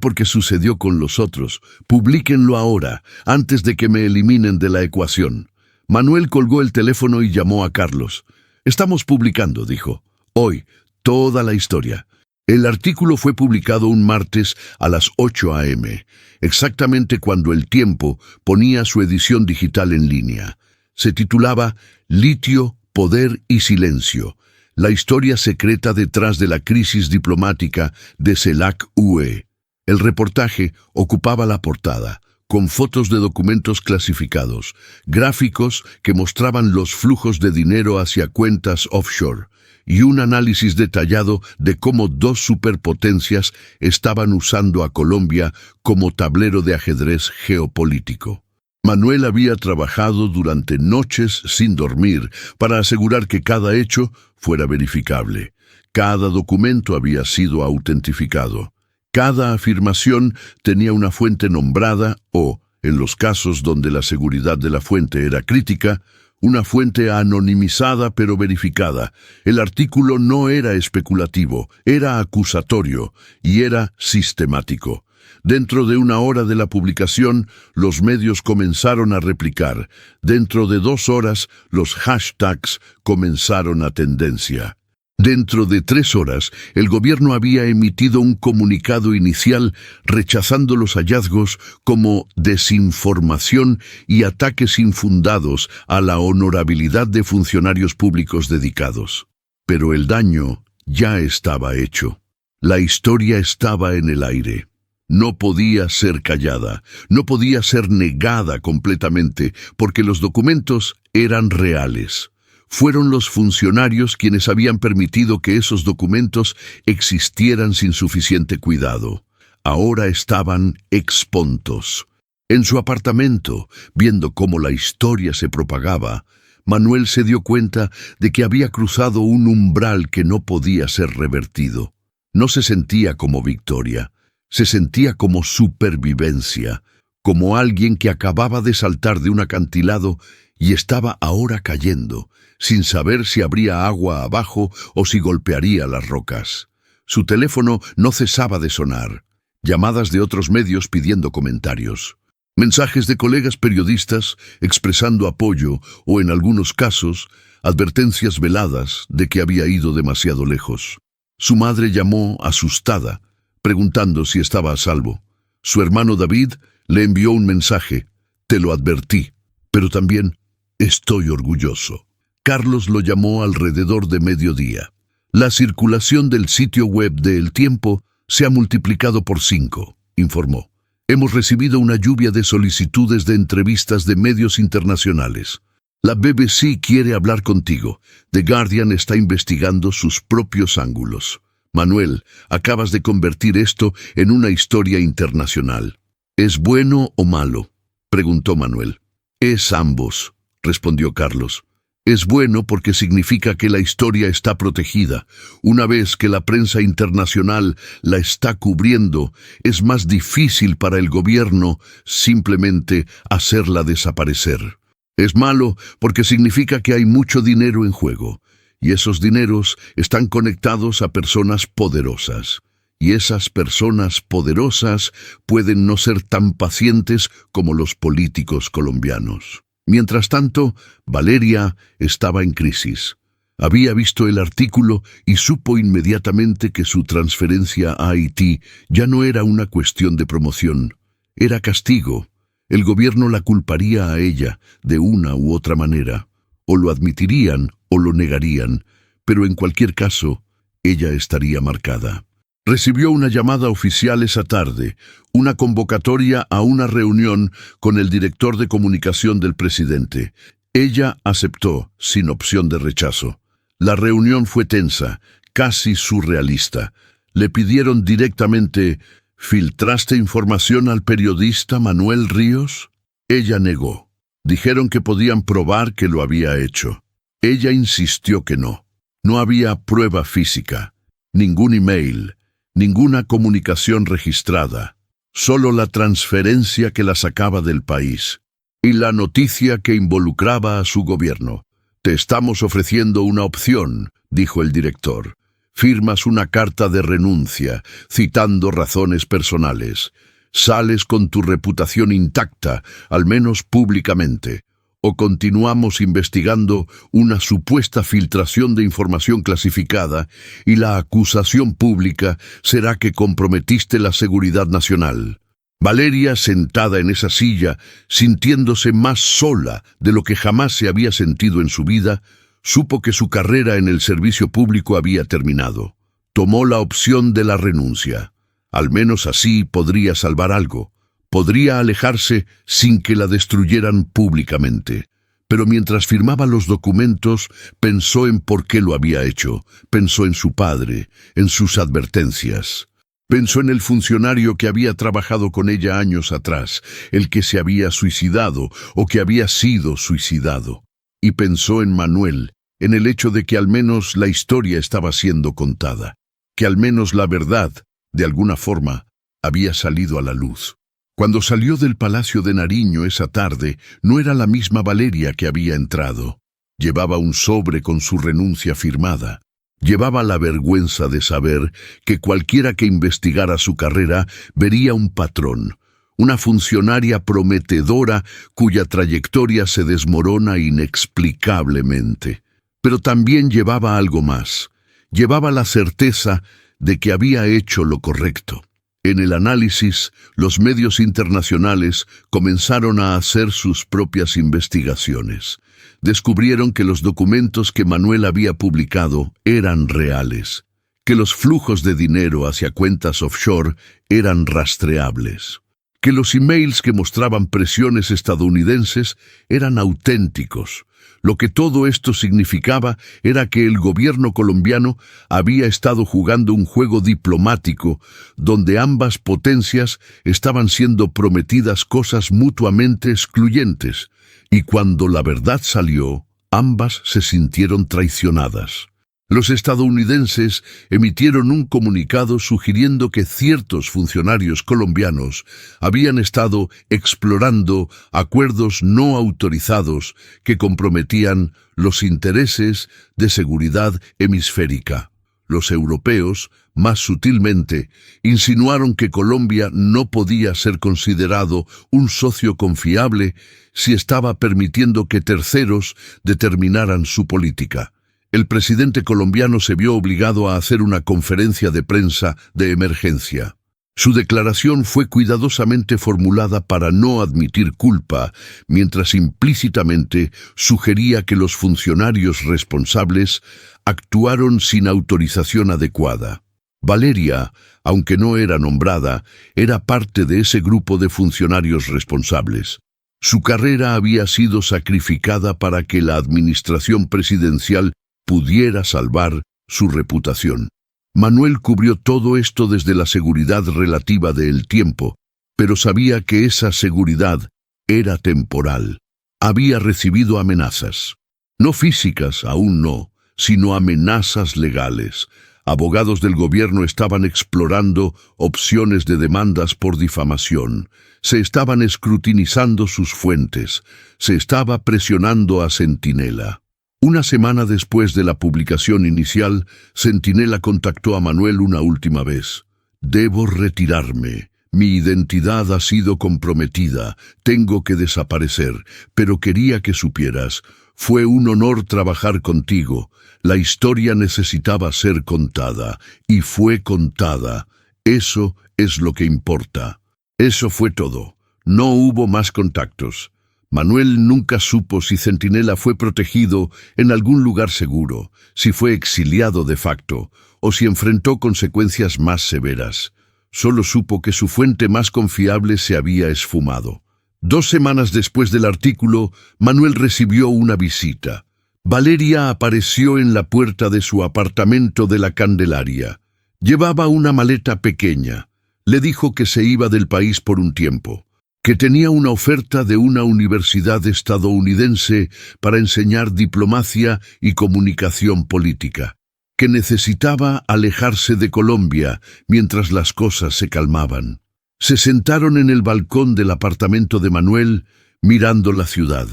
A: porque sucedió con los otros. Publíquenlo ahora, antes de que me eliminen de la ecuación. Manuel colgó el teléfono y llamó a Carlos. Estamos publicando, dijo. Hoy, toda la historia. El artículo fue publicado un martes a las 8 a.m., exactamente cuando El Tiempo ponía su edición digital en línea. Se titulaba Litio, Poder y Silencio, la historia secreta detrás de la crisis diplomática de CELAC-UE. El reportaje ocupaba la portada, con fotos de documentos clasificados, gráficos que mostraban los flujos de dinero hacia cuentas offshore, y un análisis detallado de cómo 2 superpotencias estaban usando a Colombia como tablero de ajedrez geopolítico. Manuel había trabajado durante noches sin dormir para asegurar que cada hecho fuera verificable. Cada documento había sido autentificado. Cada afirmación tenía una fuente nombrada o, en los casos donde la seguridad de la fuente era crítica, una fuente anonimizada pero verificada. El artículo no era especulativo, era acusatorio y era sistemático. Dentro de una hora de la publicación, los medios comenzaron a replicar. Dentro de 2 horas, los hashtags comenzaron a tendencia. Dentro de 3 horas, el gobierno había emitido un comunicado inicial rechazando los hallazgos como desinformación y ataques infundados a la honorabilidad de funcionarios públicos dedicados. Pero el daño ya estaba hecho. La historia estaba en el aire. No podía ser callada, no podía ser negada completamente, porque los documentos eran reales. Fueron los funcionarios quienes habían permitido que esos documentos existieran sin suficiente cuidado. Ahora estaban expontos. En su apartamento, viendo cómo la historia se propagaba, Manuel se dio cuenta de que había cruzado un umbral que no podía ser revertido. No se sentía como victoria, se sentía como supervivencia, como alguien que acababa de saltar de un acantilado y estaba ahora cayendo, sin saber si habría agua abajo o si golpearía las rocas. Su teléfono no cesaba de sonar, llamadas de otros medios pidiendo comentarios, mensajes de colegas periodistas expresando apoyo o, en algunos casos, advertencias veladas de que había ido demasiado lejos. Su madre llamó asustada, preguntando si estaba a salvo. Su hermano David le envió un mensaje: «Te lo advertí, pero también estoy orgulloso». Carlos lo llamó alrededor de mediodía. La circulación del sitio web de El Tiempo se ha multiplicado por 5, informó. Hemos recibido una lluvia de solicitudes de entrevistas de medios internacionales. La BBC quiere hablar contigo. The Guardian está investigando sus propios ángulos. Manuel, acabas de convertir esto en una historia internacional. ¿Es bueno o malo?, preguntó Manuel. Es ambos, respondió Carlos. Es bueno porque significa que la historia está protegida. Una vez que la prensa internacional la está cubriendo, es más difícil para el gobierno simplemente hacerla desaparecer. Es malo porque significa que hay mucho dinero en juego, y esos dineros están conectados a personas poderosas. Y esas personas poderosas pueden no ser tan pacientes como los políticos colombianos. Mientras tanto, Valeria estaba en crisis. Había visto el artículo y supo inmediatamente que su transferencia a Haití ya no era una cuestión de promoción, era castigo. El gobierno la culparía a ella de una u otra manera. O lo admitirían o lo negarían, pero en cualquier caso, ella estaría marcada. Recibió una llamada oficial esa tarde, una convocatoria a una reunión con el director de comunicación del presidente. Ella aceptó, sin opción de rechazo. La reunión fue tensa, casi surrealista. Le pidieron directamente: ¿filtraste información al periodista Manuel Ríos? Ella negó. Dijeron que podían probar que lo había hecho. Ella insistió que no. No había prueba física, ningún email, ninguna comunicación registrada, solo la transferencia que la sacaba del país y la noticia que involucraba a su gobierno. Te estamos ofreciendo una opción, dijo el director. Firmas una carta de renuncia, citando razones personales. Sales con tu reputación intacta, al menos públicamente. O continuamos investigando una supuesta filtración de información clasificada y la acusación pública será que comprometiste la seguridad nacional. Valeria, sentada en esa silla, sintiéndose más sola de lo que jamás se había sentido en su vida, supo que su carrera en el servicio público había terminado. Tomó la opción de la renuncia. Al menos así podría salvar algo. Podría alejarse sin que la destruyeran públicamente. Pero mientras firmaba los documentos, pensó en por qué lo había hecho. Pensó en su padre, en sus advertencias. Pensó en el funcionario que había trabajado con ella años atrás, el que se había suicidado o que había sido suicidado. Y pensó en Manuel, en el hecho de que al menos la historia estaba siendo contada, que al menos la verdad, de alguna forma, había salido a la luz. Cuando salió del Palacio de Nariño esa tarde, no era la misma Valeria que había entrado. Llevaba un sobre con su renuncia firmada. Llevaba la vergüenza de saber que cualquiera que investigara su carrera vería un patrón, una funcionaria prometedora cuya trayectoria se desmorona inexplicablemente. Pero también llevaba algo más. Llevaba la certeza de que había hecho lo correcto. En el análisis, los medios internacionales comenzaron a hacer sus propias investigaciones. Descubrieron que los documentos que Manuel había publicado eran reales, que los flujos de dinero hacia cuentas offshore eran rastreables, que los emails que mostraban presiones estadounidenses eran auténticos. Lo que todo esto significaba era que el gobierno colombiano había estado jugando un juego diplomático donde ambas potencias estaban siendo prometidas cosas mutuamente excluyentes, y cuando la verdad salió, ambas se sintieron traicionadas. Los estadounidenses emitieron un comunicado sugiriendo que ciertos funcionarios colombianos habían estado explorando acuerdos no autorizados que comprometían los intereses de seguridad hemisférica. Los europeos, más sutilmente, insinuaron que Colombia no podía ser considerado un socio confiable si estaba permitiendo que terceros determinaran su política. El presidente colombiano se vio obligado a hacer una conferencia de prensa de emergencia. Su declaración fue cuidadosamente formulada para no admitir culpa, mientras implícitamente sugería que los funcionarios responsables actuaron sin autorización adecuada. Valeria, aunque no era nombrada, era parte de ese grupo de funcionarios responsables. Su carrera había sido sacrificada para que la administración presidencial pudiera salvar su reputación. Manuel cubrió todo esto desde la seguridad relativa del tiempo, pero sabía que esa seguridad era temporal. Había recibido amenazas. No físicas, aún no, sino amenazas legales. Abogados del gobierno estaban explorando opciones de demandas por difamación. Se estaban escrutinizando sus fuentes. Se estaba presionando a Centinela. Una semana después de la publicación inicial, Centinela contactó a Manuel una última vez. «Debo retirarme. Mi identidad ha sido comprometida. Tengo que desaparecer. Pero quería que supieras. Fue un honor trabajar contigo. La historia necesitaba ser contada. Y fue contada. Eso es lo que importa». Eso fue todo. No hubo más contactos. Manuel nunca supo si Centinela fue protegido en algún lugar seguro, si fue exiliado de facto, o si enfrentó consecuencias más severas. Solo supo que su fuente más confiable se había esfumado. 2 semanas después del artículo, Manuel recibió una visita. Valeria apareció en la puerta de su apartamento de la Candelaria. Llevaba una maleta pequeña. Le dijo que se iba del país por un tiempo, que tenía una oferta de una universidad estadounidense para enseñar diplomacia y comunicación política, que necesitaba alejarse de Colombia mientras las cosas se calmaban. Se sentaron en el balcón del apartamento de Manuel, mirando la ciudad.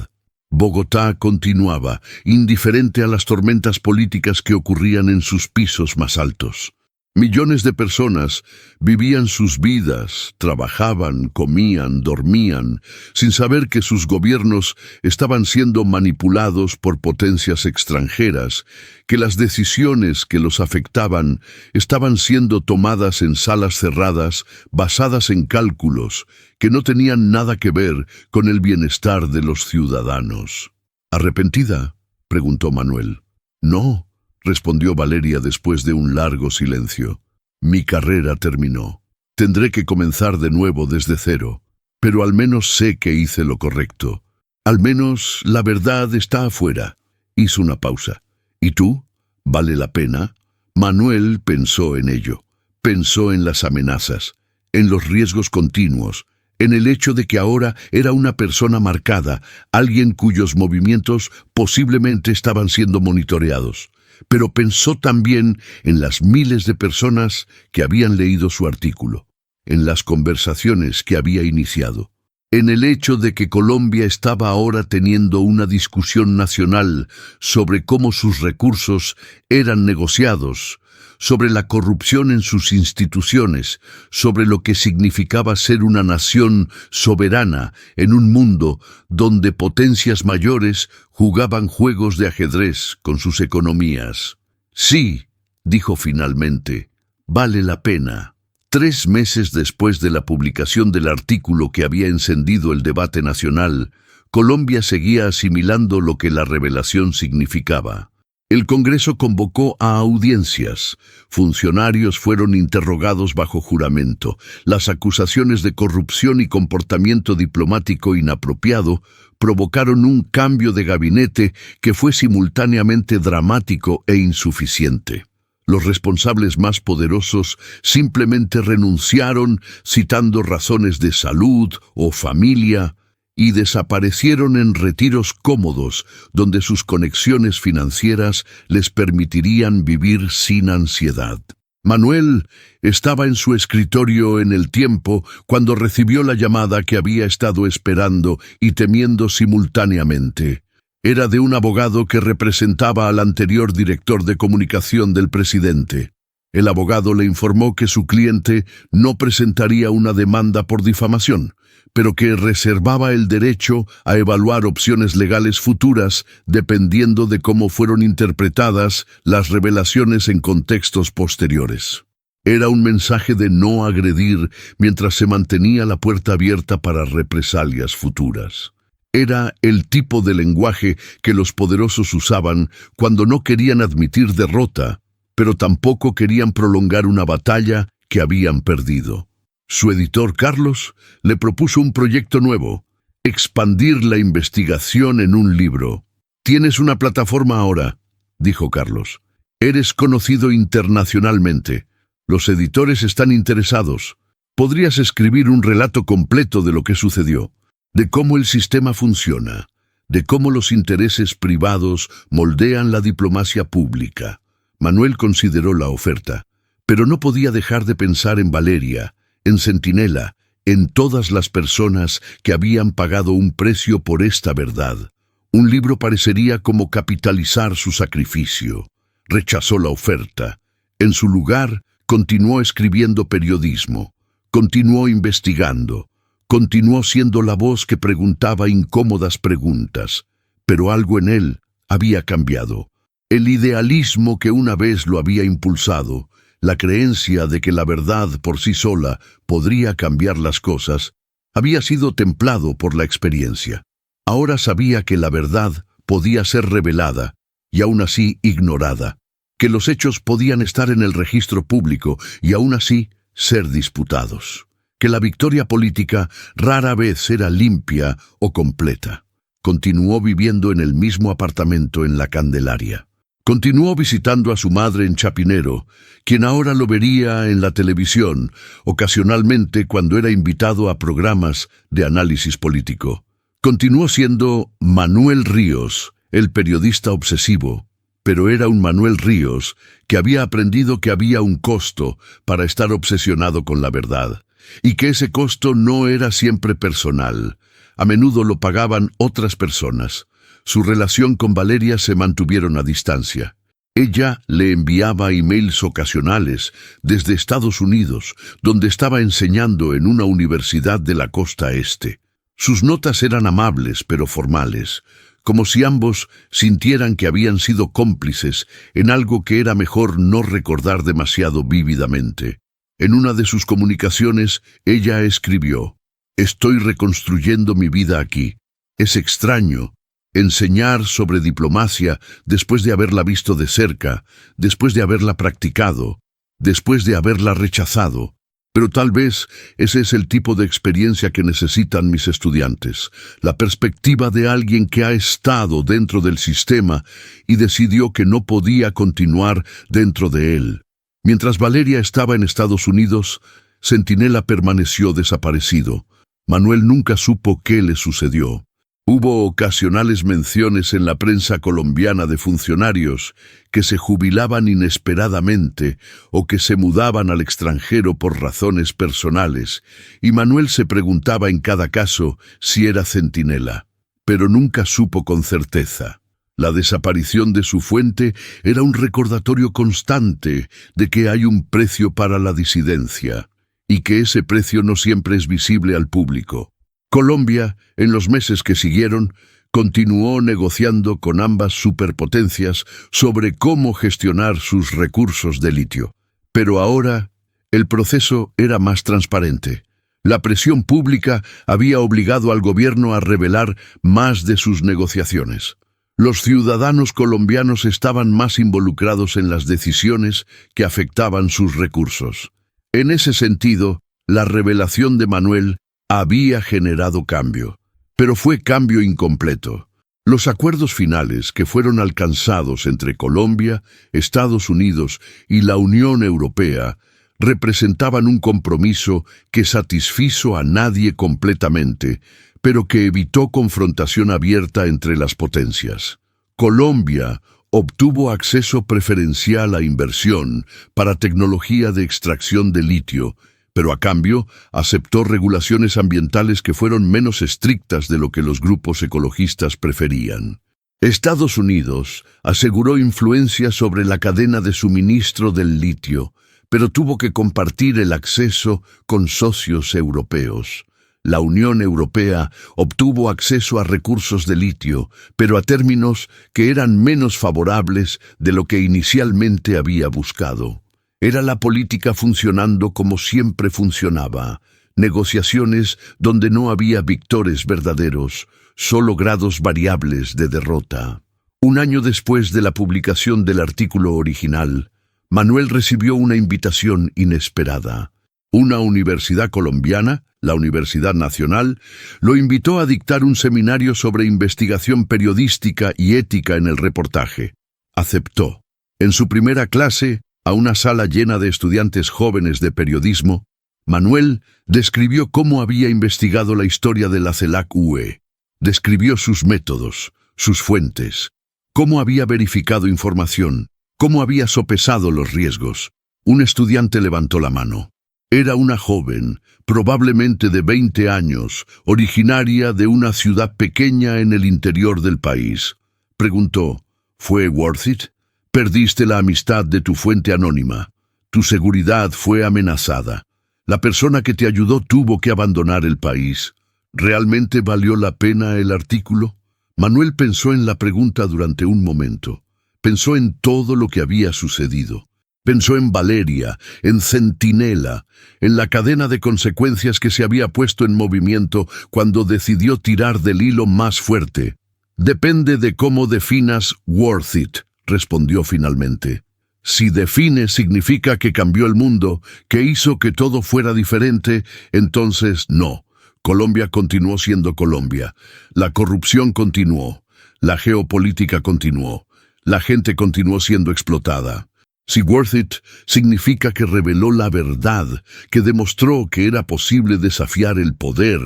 A: Bogotá continuaba, indiferente a las tormentas políticas que ocurrían en sus pisos más altos. Millones de personas vivían sus vidas, trabajaban, comían, dormían, sin saber que sus gobiernos estaban siendo manipulados por potencias extranjeras, que las decisiones que los afectaban estaban siendo tomadas en salas cerradas basadas en cálculos que no tenían nada que ver con el bienestar de los ciudadanos. ¿Arrepentida?, preguntó Manuel. «No», respondió Valeria después de un largo silencio. «Mi carrera terminó. Tendré que comenzar de nuevo desde cero, pero al menos sé que hice lo correcto. Al menos la verdad está afuera». Hizo una pausa. «¿Y tú? ¿Vale la pena?» Manuel pensó en ello. Pensó en las amenazas, en los riesgos continuos, en el hecho de que ahora era una persona marcada, alguien cuyos movimientos posiblemente estaban siendo monitoreados. Pero pensó también en las miles de personas que habían leído su artículo, en las conversaciones que había iniciado. en el hecho de que Colombia estaba ahora teniendo una discusión nacional sobre cómo sus recursos eran negociados, sobre la corrupción en sus instituciones, sobre lo que significaba ser una nación soberana en un mundo donde potencias mayores jugaban juegos de ajedrez con sus economías. Sí, dijo finalmente, vale la pena. 3 meses después de la publicación del artículo que había encendido el debate nacional, Colombia seguía asimilando lo que la revelación significaba. El Congreso convocó a audiencias. Funcionarios fueron interrogados bajo juramento. Las acusaciones de corrupción y comportamiento diplomático inapropiado provocaron un cambio de gabinete que fue simultáneamente dramático e insuficiente. Los responsables más poderosos simplemente renunciaron citando razones de salud o familia y desaparecieron en retiros cómodos donde sus conexiones financieras les permitirían vivir sin ansiedad. Manuel estaba en su escritorio en el tiempo cuando recibió la llamada que había estado esperando y temiendo simultáneamente. Era de un abogado que representaba al anterior director de comunicación del presidente. El abogado le informó que su cliente no presentaría una demanda por difamación, pero que reservaba el derecho a evaluar opciones legales futuras dependiendo de cómo fueron interpretadas las revelaciones en contextos posteriores. Era un mensaje de no agredir mientras se mantenía la puerta abierta para represalias futuras. Era el tipo de lenguaje que los poderosos usaban cuando no querían admitir derrota, pero tampoco querían prolongar una batalla que habían perdido. Su editor, Carlos, le propuso un proyecto nuevo: expandir la investigación en un libro. «Tienes una plataforma ahora», dijo Carlos. «Eres conocido internacionalmente. Los editores están interesados. Podrías escribir un relato completo de lo que sucedió, de cómo el sistema funciona, de cómo los intereses privados moldean la diplomacia pública». Manuel consideró la oferta, pero no podía dejar de pensar en Valeria, en Centinela, en todas las personas que habían pagado un precio por esta verdad. Un libro parecería como capitalizar su sacrificio. Rechazó la oferta. En su lugar, continuó escribiendo periodismo, continuó investigando, continuó siendo la voz que preguntaba incómodas preguntas, pero algo en él había cambiado. El idealismo que una vez lo había impulsado, la creencia de que la verdad por sí sola podría cambiar las cosas, había sido templado por la experiencia. Ahora sabía que la verdad podía ser revelada y aún así ignorada, que los hechos podían estar en el registro público y aún así ser disputados, que la victoria política rara vez era limpia o completa. Continuó viviendo en el mismo apartamento en La Candelaria. Continuó visitando a su madre en Chapinero, quien ahora lo vería en la televisión, ocasionalmente cuando era invitado a programas de análisis político. Continuó siendo Manuel Ríos, el periodista obsesivo, pero era un Manuel Ríos que había aprendido que había un costo para estar obsesionado con la verdad, y que ese costo no era siempre personal. A menudo lo pagaban otras personas. Su relación con Valeria se mantuvieron a distancia. Ella le enviaba emails ocasionales desde Estados Unidos, donde estaba enseñando en una universidad de la costa este. Sus notas eran amables pero formales, como si ambos sintieran que habían sido cómplices en algo que era mejor no recordar demasiado vívidamente. En una de sus comunicaciones, ella escribió: «Estoy reconstruyendo mi vida aquí. Es extraño enseñar sobre diplomacia después de haberla visto de cerca, después de haberla practicado, después de haberla rechazado. Pero tal vez ese es el tipo de experiencia que necesitan mis estudiantes, la perspectiva de alguien que ha estado dentro del sistema y decidió que no podía continuar dentro de él». Mientras Valeria estaba en Estados Unidos, Centinela permaneció desaparecido. Manuel nunca supo qué le sucedió. Hubo ocasionales menciones en la prensa colombiana de funcionarios que se jubilaban inesperadamente o que se mudaban al extranjero por razones personales, y Manuel se preguntaba en cada caso si era centinela, pero nunca supo con certeza. La desaparición de su fuente era un recordatorio constante de que hay un precio para la disidencia, y que ese precio no siempre es visible al público. Colombia, en los meses que siguieron, continuó negociando con ambas superpotencias sobre cómo gestionar sus recursos de litio. Pero ahora, el proceso era más transparente. La presión pública había obligado al gobierno a revelar más de sus negociaciones. Los ciudadanos colombianos estaban más involucrados en las decisiones que afectaban sus recursos. En ese sentido, la revelación de Manuel había generado cambio, pero fue cambio incompleto. Los acuerdos finales que fueron alcanzados entre Colombia, Estados Unidos y la Unión Europea representaban un compromiso que satisfizo a nadie completamente, pero que evitó confrontación abierta entre las potencias. Colombia obtuvo acceso preferencial a inversión para tecnología de extracción de litio, pero a cambio aceptó regulaciones ambientales que fueron menos estrictas de lo que los grupos ecologistas preferían. Estados Unidos aseguró influencia sobre la cadena de suministro del litio, pero tuvo que compartir el acceso con socios europeos. La Unión Europea obtuvo acceso a recursos de litio, pero a términos que eran menos favorables de lo que inicialmente había buscado. Era la política funcionando como siempre funcionaba, negociaciones donde no había victores verdaderos, solo grados variables de derrota. Un año después de la publicación del artículo original, Manuel recibió una invitación inesperada. Una universidad colombiana, la Universidad Nacional, lo invitó a dictar un seminario sobre investigación periodística y ética en el reportaje. Aceptó. En su primera clase, a una sala llena de estudiantes jóvenes de periodismo, Manuel describió cómo había investigado la historia de la CELAC-UE. Describió sus métodos, sus fuentes, cómo había verificado información, cómo había sopesado los riesgos. Un estudiante levantó la mano. Era una joven, probablemente de 20 años, originaria de una ciudad pequeña en el interior del país. Preguntó, ¿fue worth it? Perdiste la amistad de tu fuente anónima. Tu seguridad fue amenazada. La persona que te ayudó tuvo que abandonar el país. ¿Realmente valió la pena el artículo? Manuel pensó en la pregunta durante un momento. Pensó en todo lo que había sucedido. Pensó en Valeria, en Centinela, en la cadena de consecuencias que se había puesto en movimiento cuando decidió tirar del hilo más fuerte. Depende de cómo definas worth it, respondió finalmente. Si define significa que cambió el mundo, que hizo que todo fuera diferente, entonces no. Colombia continuó siendo Colombia. La corrupción continuó. La geopolítica continuó. La gente continuó siendo explotada. Si worth it significa que reveló la verdad, que demostró que era posible desafiar el poder,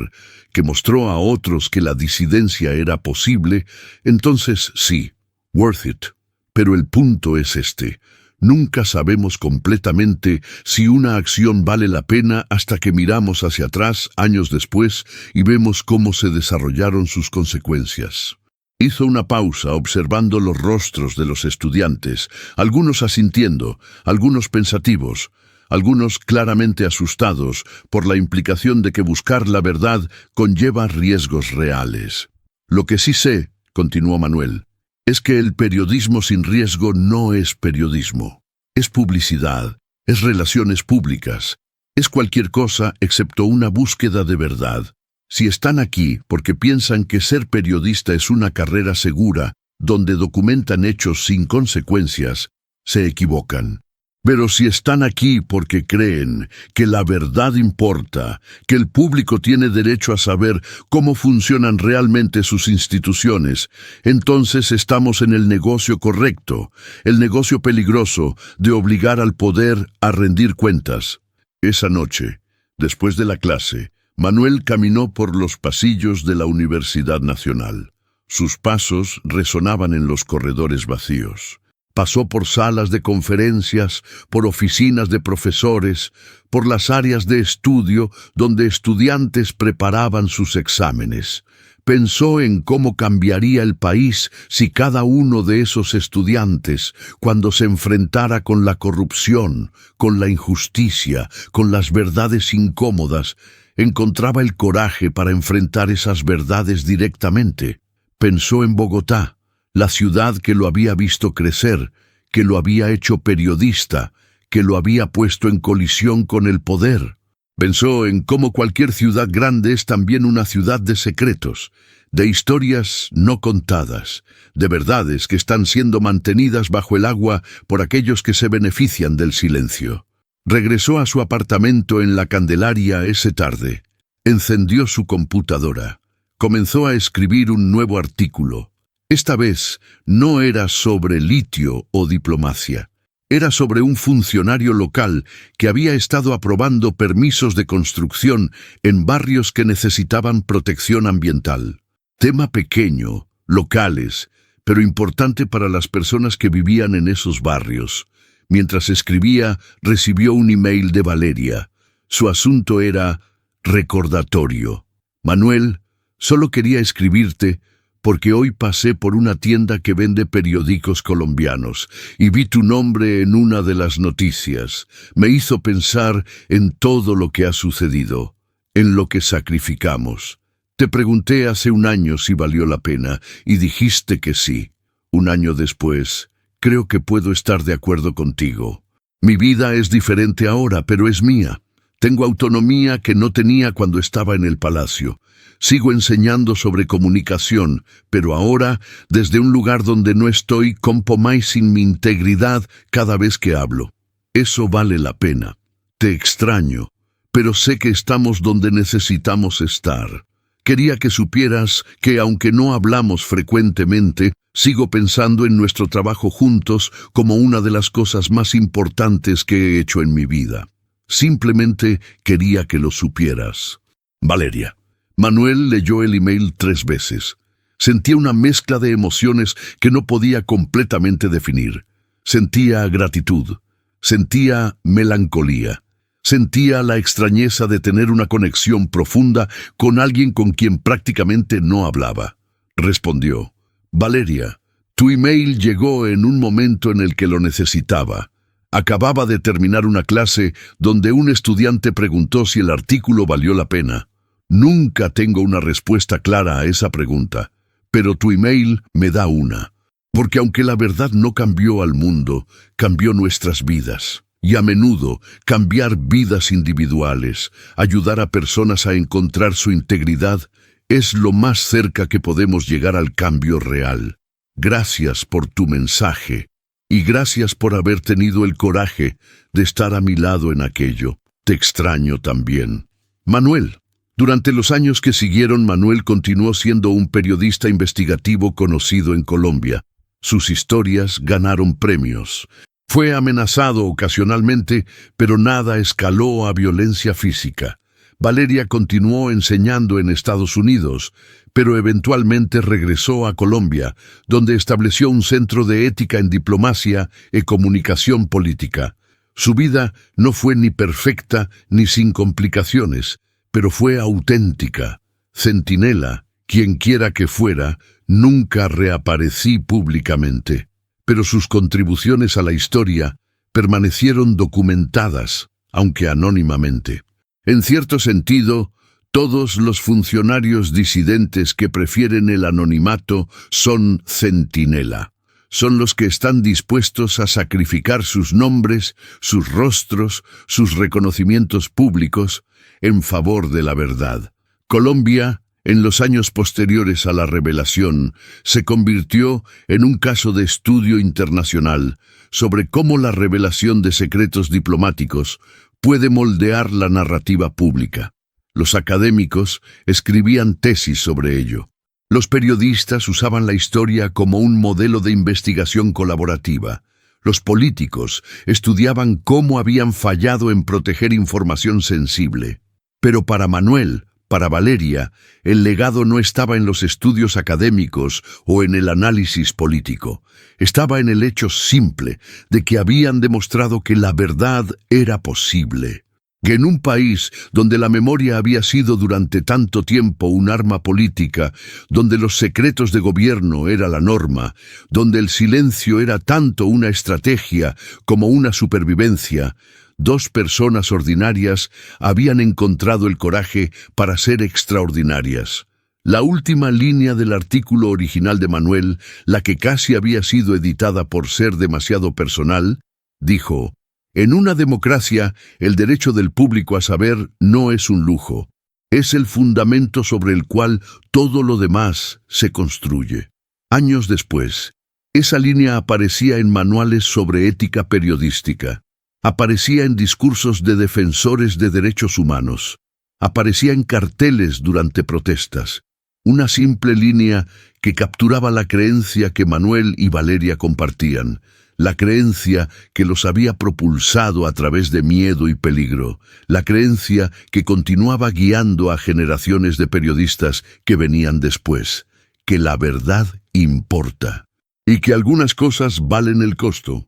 A: que mostró a otros que la disidencia era posible, entonces sí, worth it. Pero el punto es este. Nunca sabemos completamente si una acción vale la pena hasta que miramos hacia atrás años después y vemos cómo se desarrollaron sus consecuencias. Hizo una pausa observando los rostros de los estudiantes, algunos asintiendo, algunos pensativos, algunos claramente asustados por la implicación de que buscar la verdad conlleva riesgos reales. Lo que sí sé, continuó Manuel, es que el periodismo sin riesgo no es periodismo. Es publicidad, es relaciones públicas, es cualquier cosa excepto una búsqueda de verdad. Si están aquí porque piensan que ser periodista es una carrera segura, donde documentan hechos sin consecuencias, se equivocan. Pero si están aquí porque creen que la verdad importa, que el público tiene derecho a saber cómo funcionan realmente sus instituciones, entonces estamos en el negocio correcto, el negocio peligroso de obligar al poder a rendir cuentas. Esa noche, después de la clase, Manuel caminó por los pasillos de la Universidad Nacional. Sus pasos resonaban en los corredores vacíos. Pasó por salas de conferencias, por oficinas de profesores, por las áreas de estudio donde estudiantes preparaban sus exámenes. Pensó en cómo cambiaría el país si cada uno de esos estudiantes, cuando se enfrentara con la corrupción, con la injusticia, con las verdades incómodas, encontraba el coraje para enfrentar esas verdades directamente. Pensó en Bogotá, la ciudad que lo había visto crecer, que lo había hecho periodista, que lo había puesto en colisión con el poder. Pensó en cómo cualquier ciudad grande es también una ciudad de secretos, de historias no contadas, de verdades que están siendo mantenidas bajo el agua por aquellos que se benefician del silencio. Regresó a su apartamento en La Candelaria esa tarde. Encendió su computadora. Comenzó a escribir un nuevo artículo. Esta vez no era sobre litio o diplomacia. Era sobre un funcionario local que había estado aprobando permisos de construcción en barrios que necesitaban protección ambiental. Tema pequeño, locales, pero importante para las personas que vivían en esos barrios. Mientras escribía, recibió un email de Valeria. Su asunto era recordatorio. Manuel, solo quería escribirte porque hoy pasé por una tienda que vende periódicos colombianos y vi tu nombre en una de las noticias. Me hizo pensar en todo lo que ha sucedido, en lo que sacrificamos. Te pregunté hace un año si valió la pena y dijiste que sí. Un año después, creo que puedo estar de acuerdo contigo. Mi vida es diferente ahora, pero es mía. Tengo autonomía que no tenía cuando estaba en el palacio. Sigo enseñando sobre comunicación, pero ahora, desde un lugar donde no estoy, compo más sin mi integridad cada vez que hablo. Eso vale la pena. Te extraño, pero sé que estamos donde necesitamos estar. Quería que supieras que, aunque no hablamos frecuentemente, sigo pensando en nuestro trabajo juntos como una de las cosas más importantes que he hecho en mi vida. Simplemente quería que lo supieras. Valeria. Manuel leyó el email 3 veces. Sentía una mezcla de emociones que no podía completamente definir. Sentía gratitud, sentía melancolía, sentía la extrañeza de tener una conexión profunda con alguien con quien prácticamente no hablaba. Respondió: Valeria, tu email llegó en un momento en el que lo necesitaba. Acababa de terminar una clase donde un estudiante preguntó si el artículo valió la pena. Nunca tengo una respuesta clara a esa pregunta, pero tu email me da una. Porque aunque la verdad no cambió al mundo, cambió nuestras vidas. Y a menudo, cambiar vidas individuales, ayudar a personas a encontrar su integridad, es lo más cerca que podemos llegar al cambio real. Gracias por tu mensaje, y gracias por haber tenido el coraje de estar a mi lado en aquello. Te extraño también. Manuel. Durante los años que siguieron, Manuel continuó siendo un periodista investigativo conocido en Colombia. Sus historias ganaron premios. Fue amenazado ocasionalmente, pero nada escaló a violencia física. Valeria continuó enseñando en Estados Unidos, pero eventualmente regresó a Colombia, donde estableció un centro de ética en diplomacia y comunicación política. Su vida no fue ni perfecta ni sin complicaciones, pero fue auténtica. Centinela, quien quiera que fuera, nunca reaparecí públicamente, pero sus contribuciones a la historia permanecieron documentadas, aunque anónimamente. En cierto sentido, todos los funcionarios disidentes que prefieren el anonimato son centinela. Son los que están dispuestos a sacrificar sus nombres, sus rostros, sus reconocimientos públicos, en favor de la verdad. Colombia, en los años posteriores a la revelación, se convirtió en un caso de estudio internacional sobre cómo la revelación de secretos diplomáticos puede moldear la narrativa pública. Los académicos escribían tesis sobre ello. Los periodistas usaban la historia como un modelo de investigación colaborativa. Los políticos estudiaban cómo habían fallado en proteger información sensible. Pero para Manuel, para Valeria, el legado no estaba en los estudios académicos o en el análisis político. Estaba en el hecho simple de que habían demostrado que la verdad era posible. Que en un país donde la memoria había sido durante tanto tiempo un arma política, donde los secretos de gobierno era la norma, donde el silencio era tanto una estrategia como una supervivencia, dos personas ordinarias habían encontrado el coraje para ser extraordinarias. La última línea del artículo original de Manuel, la que casi había sido editada por ser demasiado personal, dijo: «En una democracia, el derecho del público a saber no es un lujo, es el fundamento sobre el cual todo lo demás se construye». Años después, esa línea aparecía en manuales sobre ética periodística, aparecía en discursos de defensores de derechos humanos, aparecía en carteles durante protestas. Una simple línea que capturaba la creencia que Manuel y Valeria compartían, la creencia que los había propulsado a través de miedo y peligro, la creencia que continuaba guiando a generaciones de periodistas que venían después, que la verdad importa y que algunas cosas valen el costo.